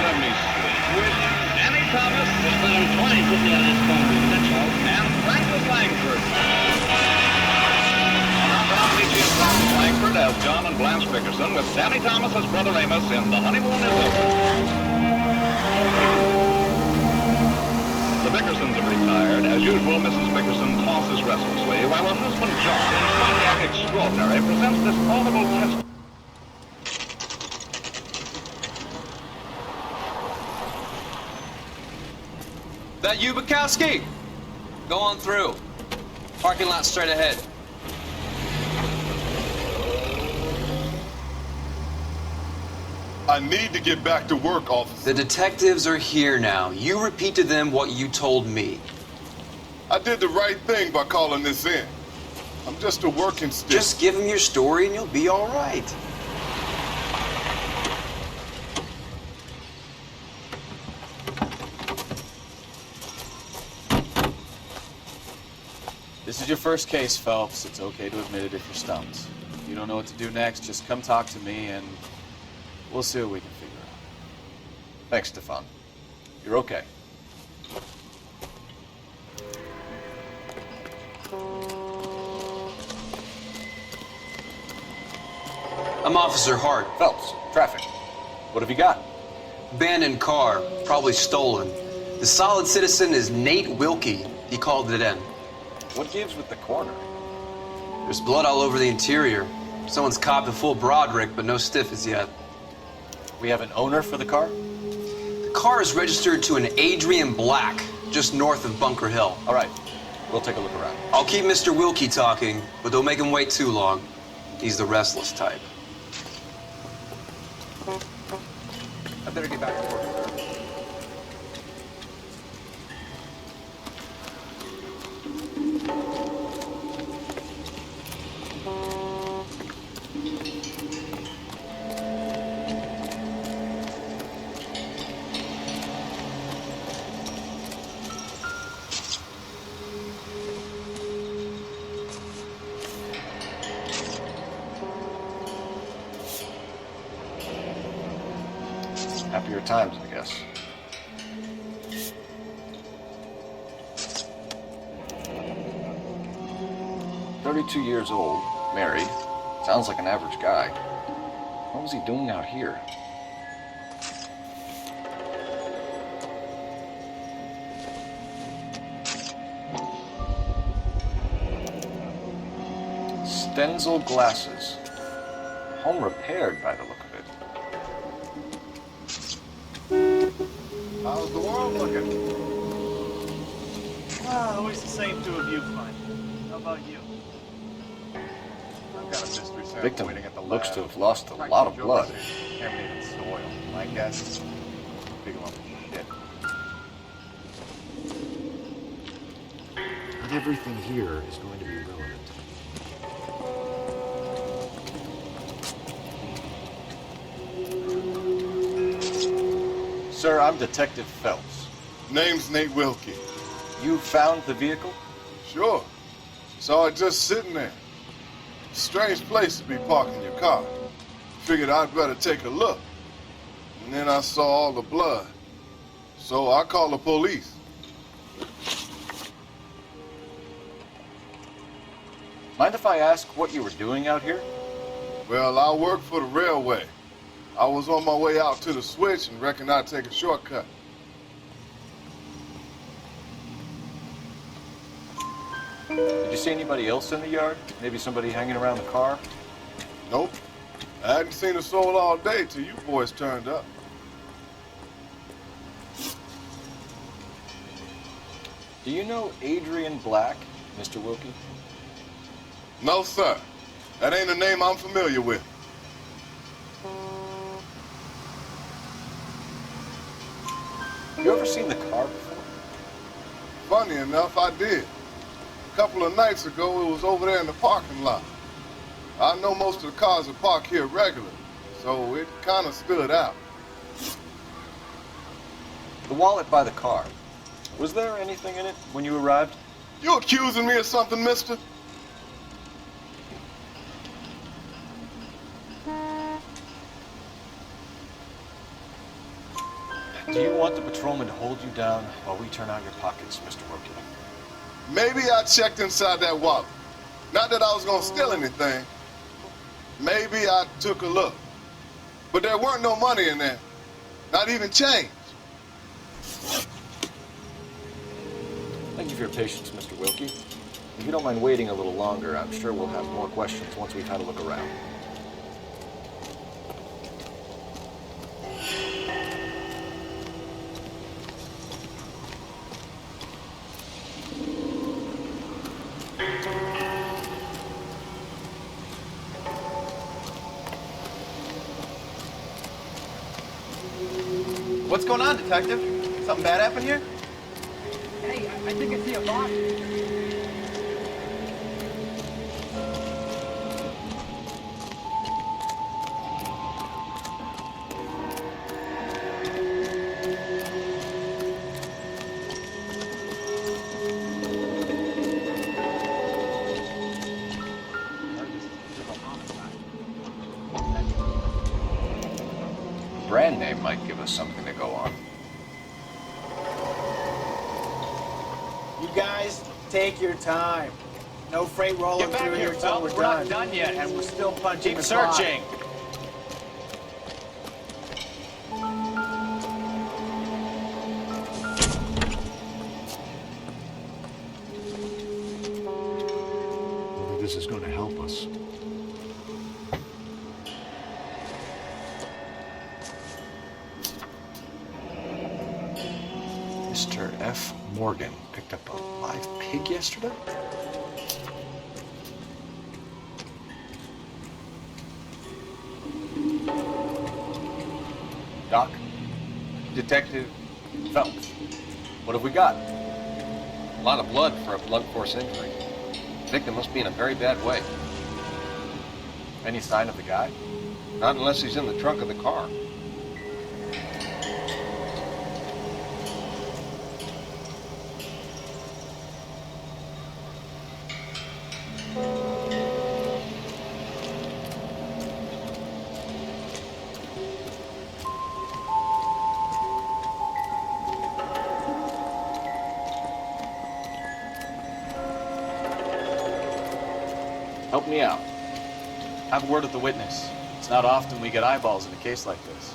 Let me see. With Annie Thomas. Just let him try and put me on this phone, that's all. And Franklin Langford. Donnelly Jean and Langford as John and Blanche Bickerson, with Danny Thomas as Brother Amos in The Honeymoon is Over. The Bickersons have retired. As usual, Mrs. Bickerson tosses restlessly, while her husband John, in Pontiac Extraordinary, presents this audible test. That you, Bukowski? Go on through. Parking lot straight ahead. I need to get back to work, officer. The detectives are here now. You repeat to them what you told me. I did the right thing by calling this in. I'm just a working stick. Just give them your story and you'll be all right. This is your first case, Phelps. It's okay to admit it if you're stumped. If you don't know what to do next, just come talk to me and we'll see what we can figure out. Thanks, Stefan. You're okay. I'm Officer Hart. Phelps, traffic. What have you got? Abandoned car, probably stolen. The solid citizen is Nate Wilkie. He called it in. What gives with the corner? There's blood all over the interior. Someone's copped a full Broderick, but no stiff as yet. We have an owner for the car? The car is registered to an Adrian Black, just north of Bunker Hill. All right, we'll take a look around. I'll keep Mr. Wilkie talking, but don't make him wait too long. He's the restless type. I better get back to work. Happier times, I guess. "32 years old, married. Sounds like an average guy. What was he doing out here?" Stenzel glasses. Home repaired by the look of it. How's the world looking? Always the same two of you, fine. How about you? I've got a mystery sample Victim waiting at the lab. looks to have lost a lot of blood. Contaminated soil. My guess, big lump of shit. Not everything here is going to be relevant. Sir, I'm Detective Phelps. Name's Nate Wilkie. You found the vehicle? Sure. Saw it just sitting there. Strange place to be parking your car. Figured I'd better take a look. And then I saw all the blood. So I called the police. Mind if I ask what you were doing out here? Well, I work for the railway. I was on my way out to the switch and reckoned I'd take a shortcut. Did you see anybody else in the yard? Maybe somebody hanging around the car? Nope. I hadn't seen a soul all day till you boys turned up. Do you know Adrian Black, Mr. Wilkie? No, sir. That ain't a name I'm familiar with. You ever seen the car before? Funny enough, I did. A couple of nights ago, it was over there in the parking lot. I know most of the cars are parked here regularly, so it kind of stood out. The wallet by the car. Was there anything in it when you arrived? You accusing me of something, mister? Do you want the patrolman to hold you down while we turn out your pockets, Mr. Wilkie? Maybe I checked inside that wallet. Not that I was gonna steal anything. Maybe I took a look. But there weren't no money in there. Not even change. Thank you for your patience, Mr. Wilkie. If you don't mind waiting a little longer, I'm sure we'll have more questions once we've had a look around. What's going on, Detective? Something bad happened here? Hey, I think I see a box. Brand name might give us something to go on. You guys, take your time. No freight rolling Get back through here, here till Phelps. we're We're done. not done yet. And we're still punching Keep the clock. searching. Whether this is going to help us. Mr. F. Morgan picked up a live pig yesterday? Doc? Detective Phelps. What have we got? a lot of blood for a blunt force injury. The victim must be in a very bad way. Any sign of the guy? Not unless he's in the trunk of the car. Help me out. Have a word with the witness. It's not often we get eyeballs in a case like this.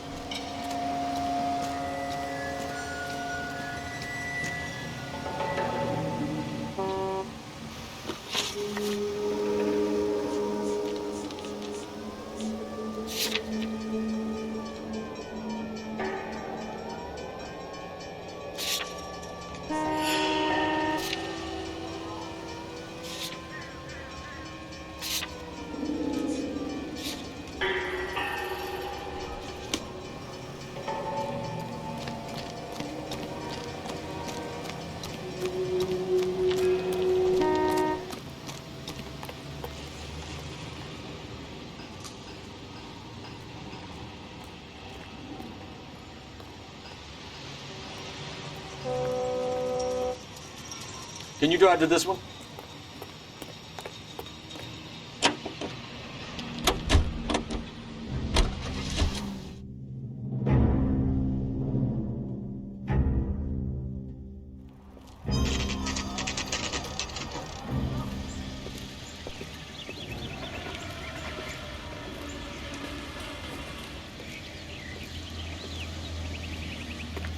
Can you drive to this one?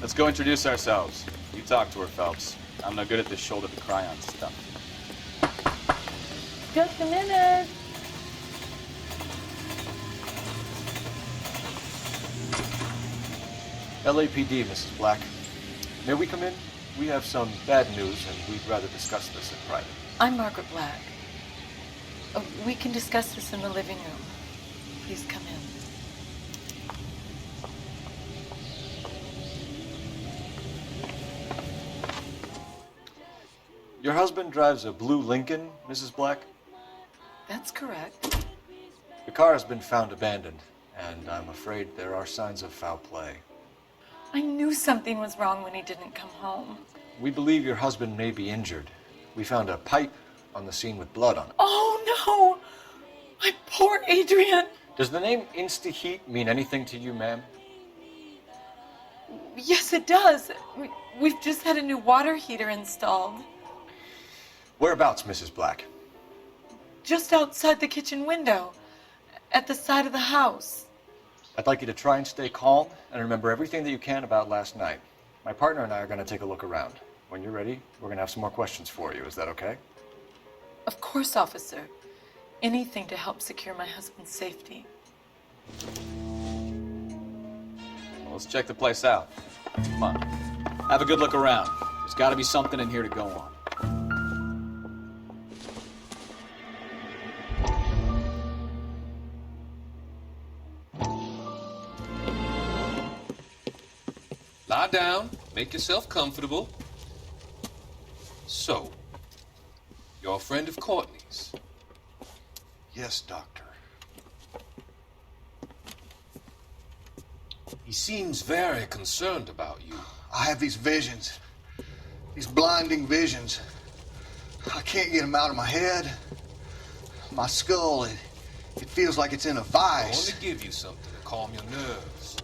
Let's go introduce ourselves. You talk to her, Phelps. I'm no good at this shoulder to cry on stuff. Just a minute. LAPD, Mrs. Black. May we come in? We have some bad news, and we'd rather discuss this in private. I'm Margaret Black. We can discuss this in the living room. Please come in. Your husband drives a blue Lincoln, Mrs. Black? That's correct. The car has been found abandoned, and I'm afraid there are signs of foul play. I knew something was wrong when he didn't come home. We believe your husband may be injured. We found a pipe on the scene with blood on it. Oh, no! My poor Adrian! Does the name Insta-Heat mean anything to you, ma'am? Yes, it does. We've just had a new water heater installed. Whereabouts, Mrs. Black? Just outside the kitchen window, at the side of the house. I'd like you to try and stay calm and remember everything that you can about last night. My partner and I are going to take a look around. When you're ready, we're going to have some more questions for you. Is that okay? Of course, officer. Anything to help secure my husband's safety. Well, let's check the place out. Come on. Have a good look around. There's got to be something in here to go on. Lie down. Make yourself comfortable. So, you're a friend of Courtney's? Yes, Doctor. He seems very concerned about you. I have these visions. These blinding visions. I can't get them out of my head. My skull, it feels like it's in a vice. I want to give you something to calm your nerves.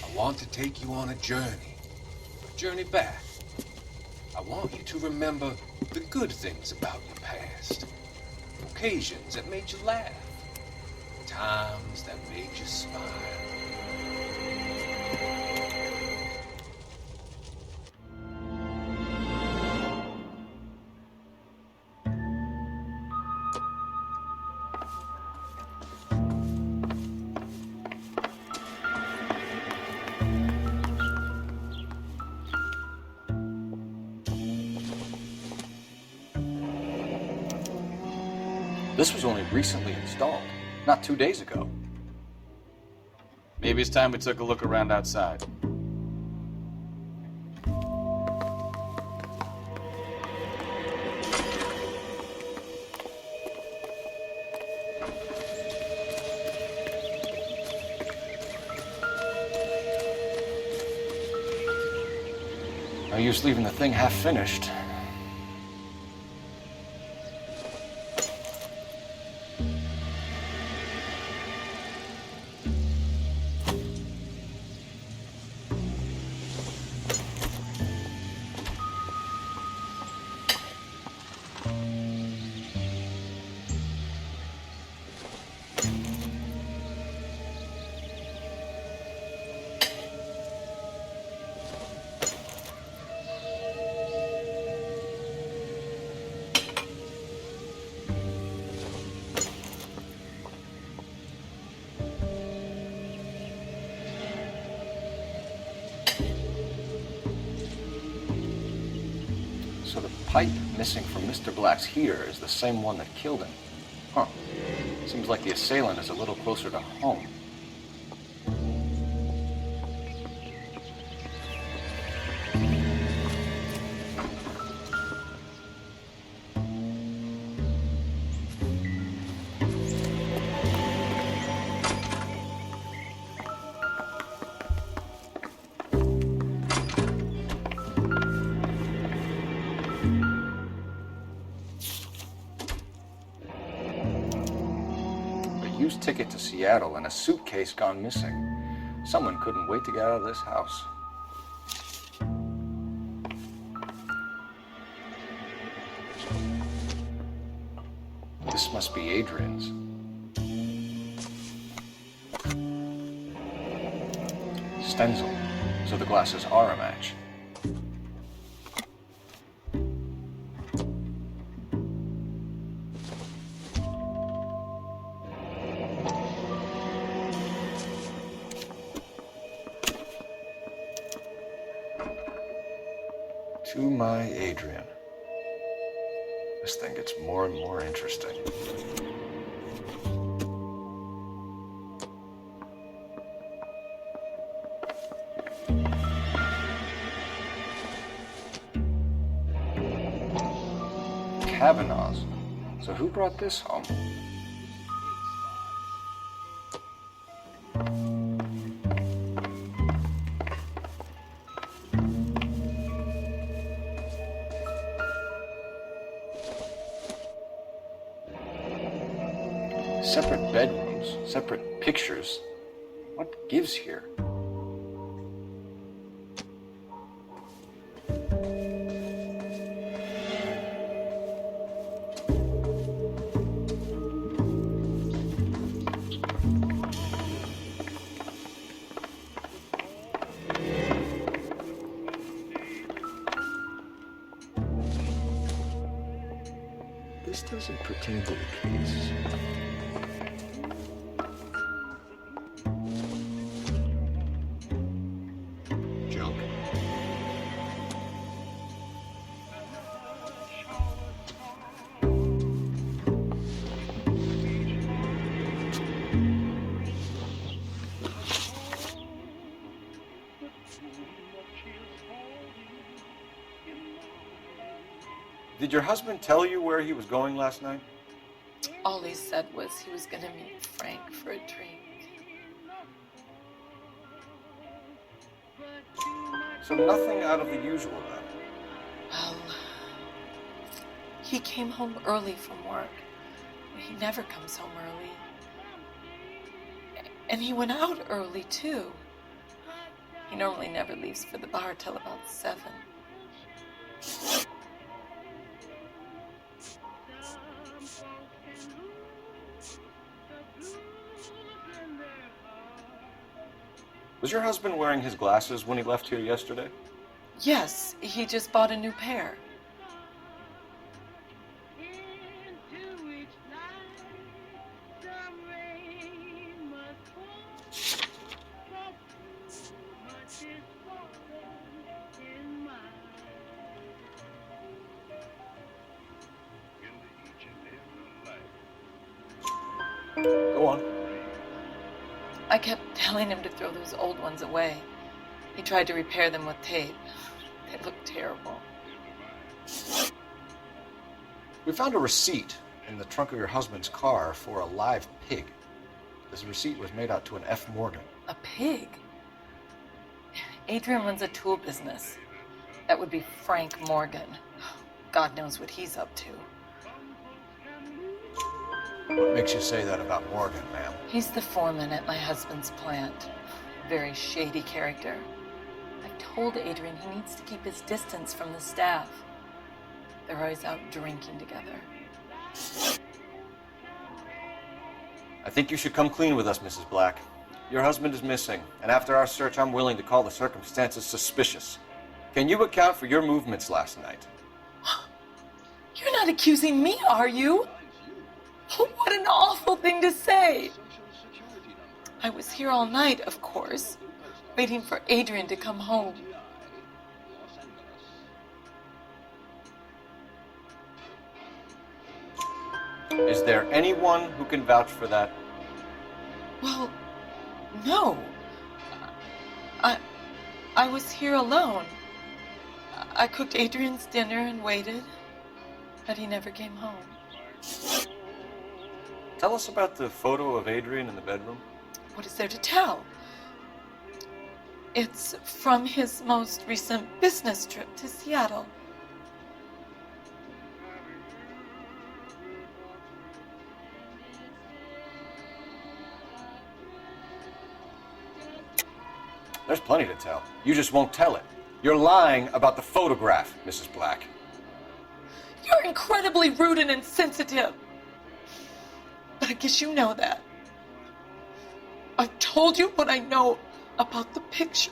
I want to take you on a journey back. I want you to remember the good things about your past, occasions that made you laugh, times that made you smile. This was only recently installed, not 2 days ago. Maybe it's time we took a look around outside. No use leaving the thing half finished. So the pipe missing from Mr. Black's heater is the same one that killed him. Huh. Seems like the assailant is a little closer to home. Used ticket to Seattle and a suitcase gone missing. Someone couldn't wait to get out of this house. This must be Adrian's. Stencil, so the glasses are a match. To my Adrian. This thing gets more and more interesting. Kavanaugh's. So who brought this home? photos, separate pictures. What gives here? This doesn't pertain to the case. Junk. Did your husband tell you where he was going last night? All he said was he was going to meet Frank for a drink. So nothing out of the usual then? Well, he came home early from work. He never comes home early. And he went out early, too. He normally never leaves for the bar till about 7. Was your husband wearing his glasses when he left here yesterday? Yes, he just bought a new pair. Go on. I kept telling him to throw those old ones away. He tried to repair them with tape. They looked terrible. We found a receipt in the trunk of your husband's car for a live pig. This receipt was made out to an F. Morgan. A pig? Adrian runs a tool business. That would be Frank Morgan. God knows what he's up to. What makes you say that about Morgan, ma'am? He's the foreman at my husband's plant. Very shady character. I've told Adrian he needs to keep his distance from the staff. They're always out drinking together. I think you should come clean with us, Mrs. Black. Your husband is missing, and after our search, I'm willing to call the circumstances suspicious. Can you account for your movements last night? You're not accusing me, are you? What an awful thing to say. I was here all night, of course, waiting for Adrian to come home. Is there anyone who can vouch for that? Well, no. I was here alone. I cooked Adrian's dinner and waited, but he never came home. Tell us about the photo of Adrian in the bedroom. What is there to tell? It's from his most recent business trip to Seattle. There's plenty to tell. You just won't tell it. You're lying about the photograph, Mrs. Black. You're incredibly rude and insensitive. But I guess you know that. I've told you what I know about the picture.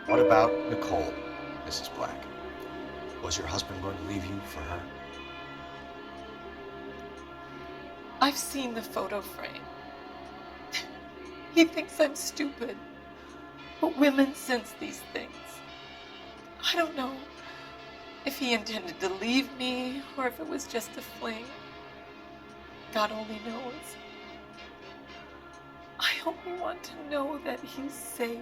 What about Nicole, Mrs. Black? Was your husband going to leave you for her? I've seen the photo frame. He thinks I'm stupid. But women sense these things. I don't know if he intended to leave me or if it was just a fling. God only knows. I only want to know that he's safe.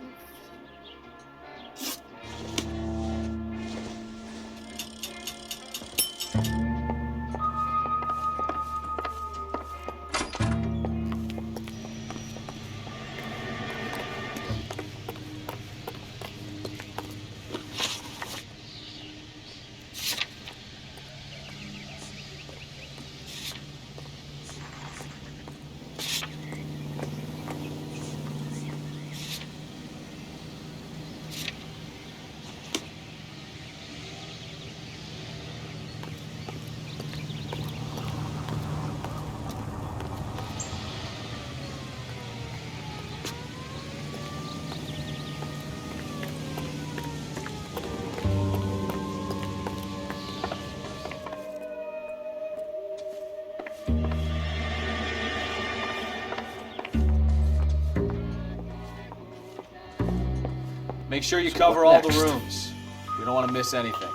Make sure you So cover what all the next? rooms. We don't want to miss anything.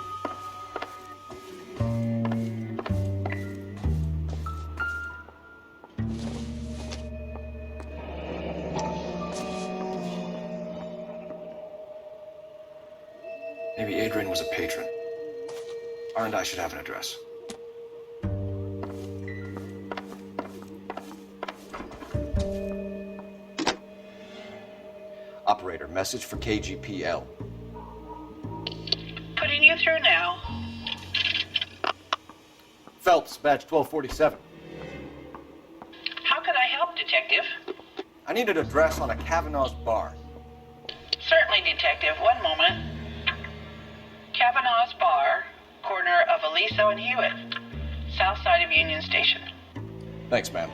Maybe Adrian was a patron. R&I should have an address. Operator, message for KGPL. Putting you through now. Phelps, badge 1247. How can I help, Detective? I need an address on a Kavanaugh's bar. Certainly, Detective. One moment. Kavanaugh's Bar, corner of Aliso and Hewitt, south side of Union Station. Thanks, ma'am.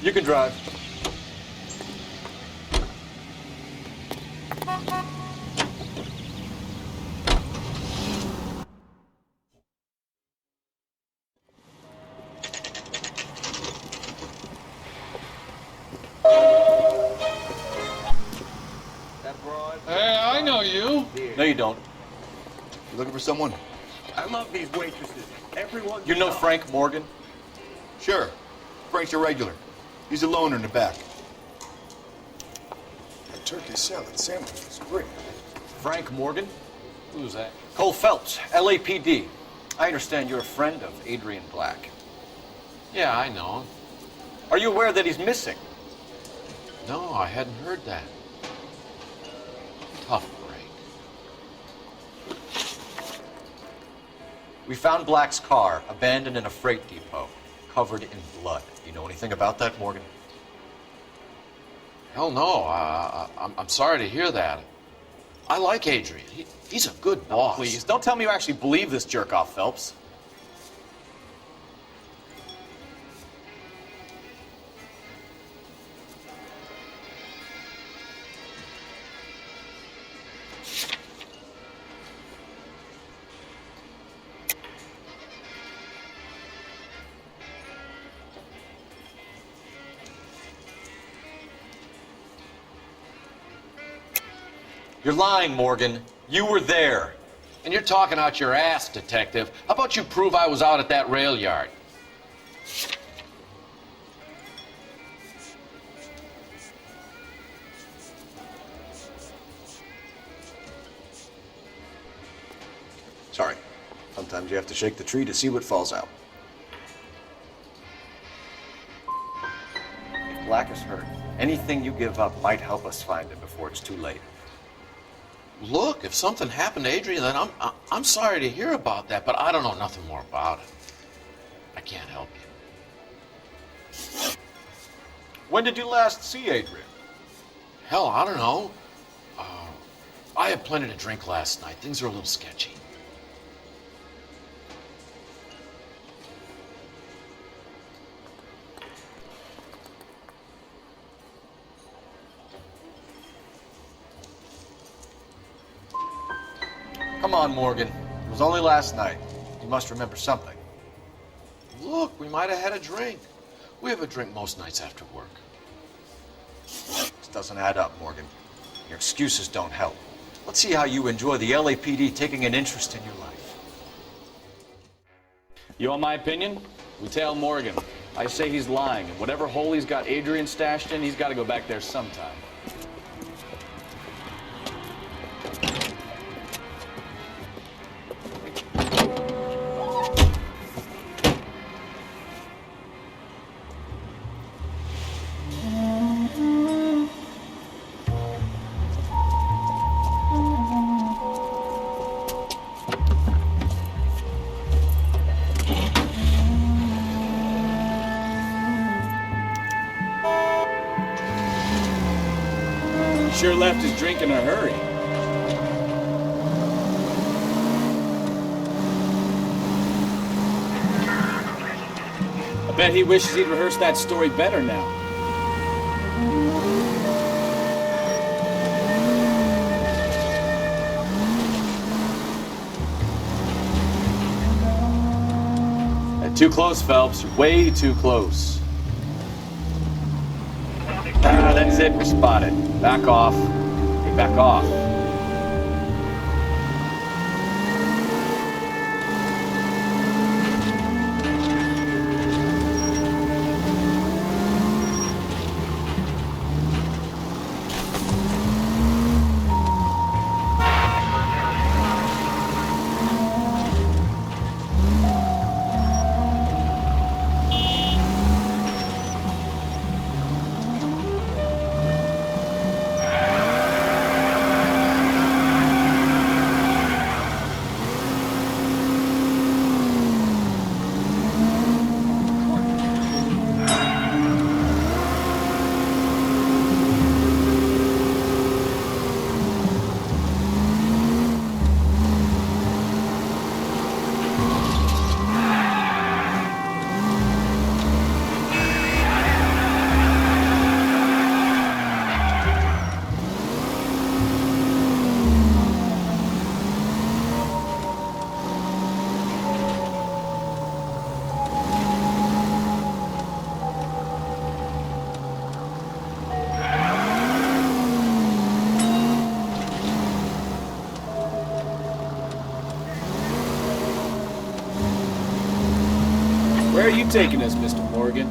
You can drive. Hey, I know you. No, you don't. You looking for someone? I love these waitresses. Everyone. You know Frank Morgan? Sure. Frank's a regular. He's a loner in the back. The turkey salad sandwich is great. Frank Morgan? Who's that? Cole Phelps, LAPD. I understand you're a friend of Adrian Black. Yeah, I know. Are you aware that he's missing? No, I hadn't heard that. Tough break. We found Black's car abandoned in a freight depot, covered in blood. You know anything about that, Morgan? Hell no. I'm sorry to hear that. I like Adrian. He's a good boss. Please, don't tell me you actually believe this jerk-off, Phelps. You're lying, Morgan. You were there. And you're talking out your ass, Detective. How about you prove I was out at that rail yard? Sorry. Sometimes you have to shake the tree to see what falls out. If Black is hurt, anything you give up might help us find him before it's too late. Look, if something happened to Adrian, then I'm sorry to hear about that, but I don't know nothing more about it. I can't help you. When did you last see Adrian? Hell, I don't know. I had plenty to drink last night. Things are a little sketchy. Come on, Morgan. It was only last night. You must remember something. Look, we might have had a drink. We have a drink most nights after work. This doesn't add up, Morgan. Your excuses don't help. Let's see how you enjoy the LAPD taking an interest in your life. You want my opinion? We tail Morgan. I say he's lying, and whatever hole he's got Adrian stashed in, he's got to go back there sometime. Sure left his drink in a hurry. I Bet he wishes he'd rehearsed that story better now. Too close, Phelps. You're way too close. That's it. We're spotted. Back off. Hey, back off. Where are you taking us, Mr. Morgan?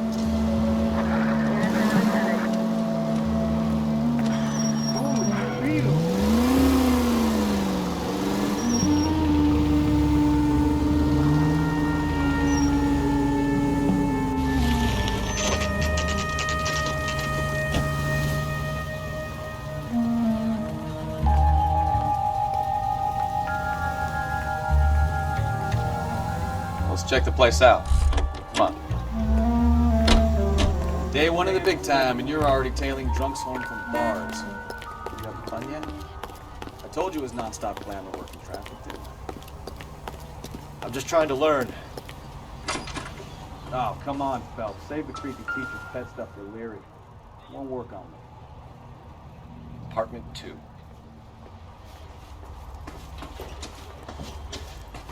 Let's check the place out. Come on. Day one of the big time, and you're already tailing drunks home from bars. You haven't done yet? I told you it was non-stop glamour work in traffic, too. I'm just trying to learn. Oh, come on, Phelps. Save the creepy teacher's pet stuff for Leary. It won't work on me. Apartment 2.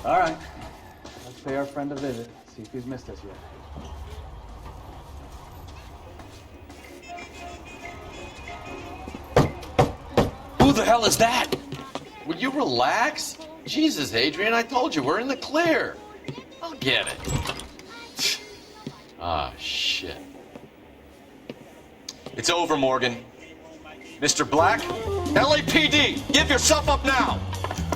All right. Let's pay our friend a visit. See if he's missed us yet. Who the hell is that? Will you relax? Jesus, Adrian, I told you, we're in the clear. I'll get it. Ah, shit. It's over, Morgan. Mr. Black? LAPD! Give yourself up now!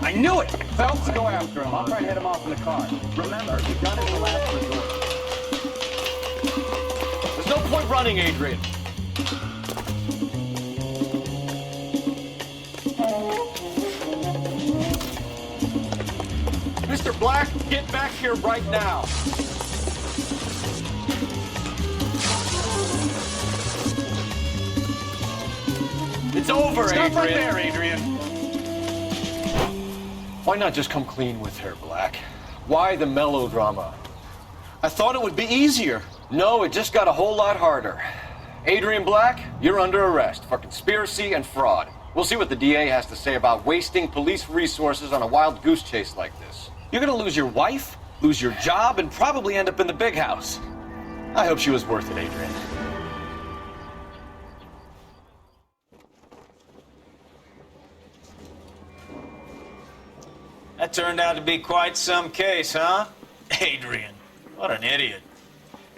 I knew it! Phelps, go after him. I'll try and hit him off in the car. Remember, the gun is the last resort. There's no point running, Adrian. Mr. Black, get back here right now. It's over, Adrian. Stop right there, Adrian. Why not just come clean with her, Black? Why the melodrama? I thought it would be easier. No, it just got a whole lot harder. Adrian Black, you're under arrest for conspiracy and fraud. We'll see what the DA has to say about wasting police resources on a wild goose chase like this. You're gonna lose your wife, lose your job, and probably end up in the big house. I hope she was worth it, Adrian. That turned out to be quite some case, huh? Adrian, what an idiot.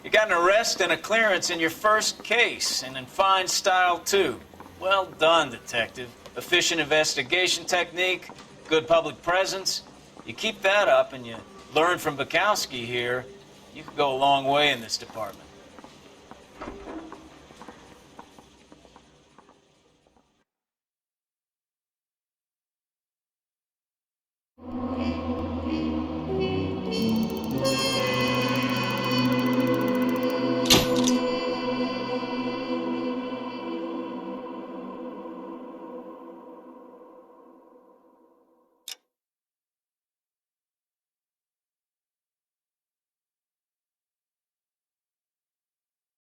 You got an arrest and a clearance in your first case, and in fine style, too. Well done, detective. Efficient investigation technique, good public presence. You keep that up and you learn from Bukowski here, you could go a long way in this department.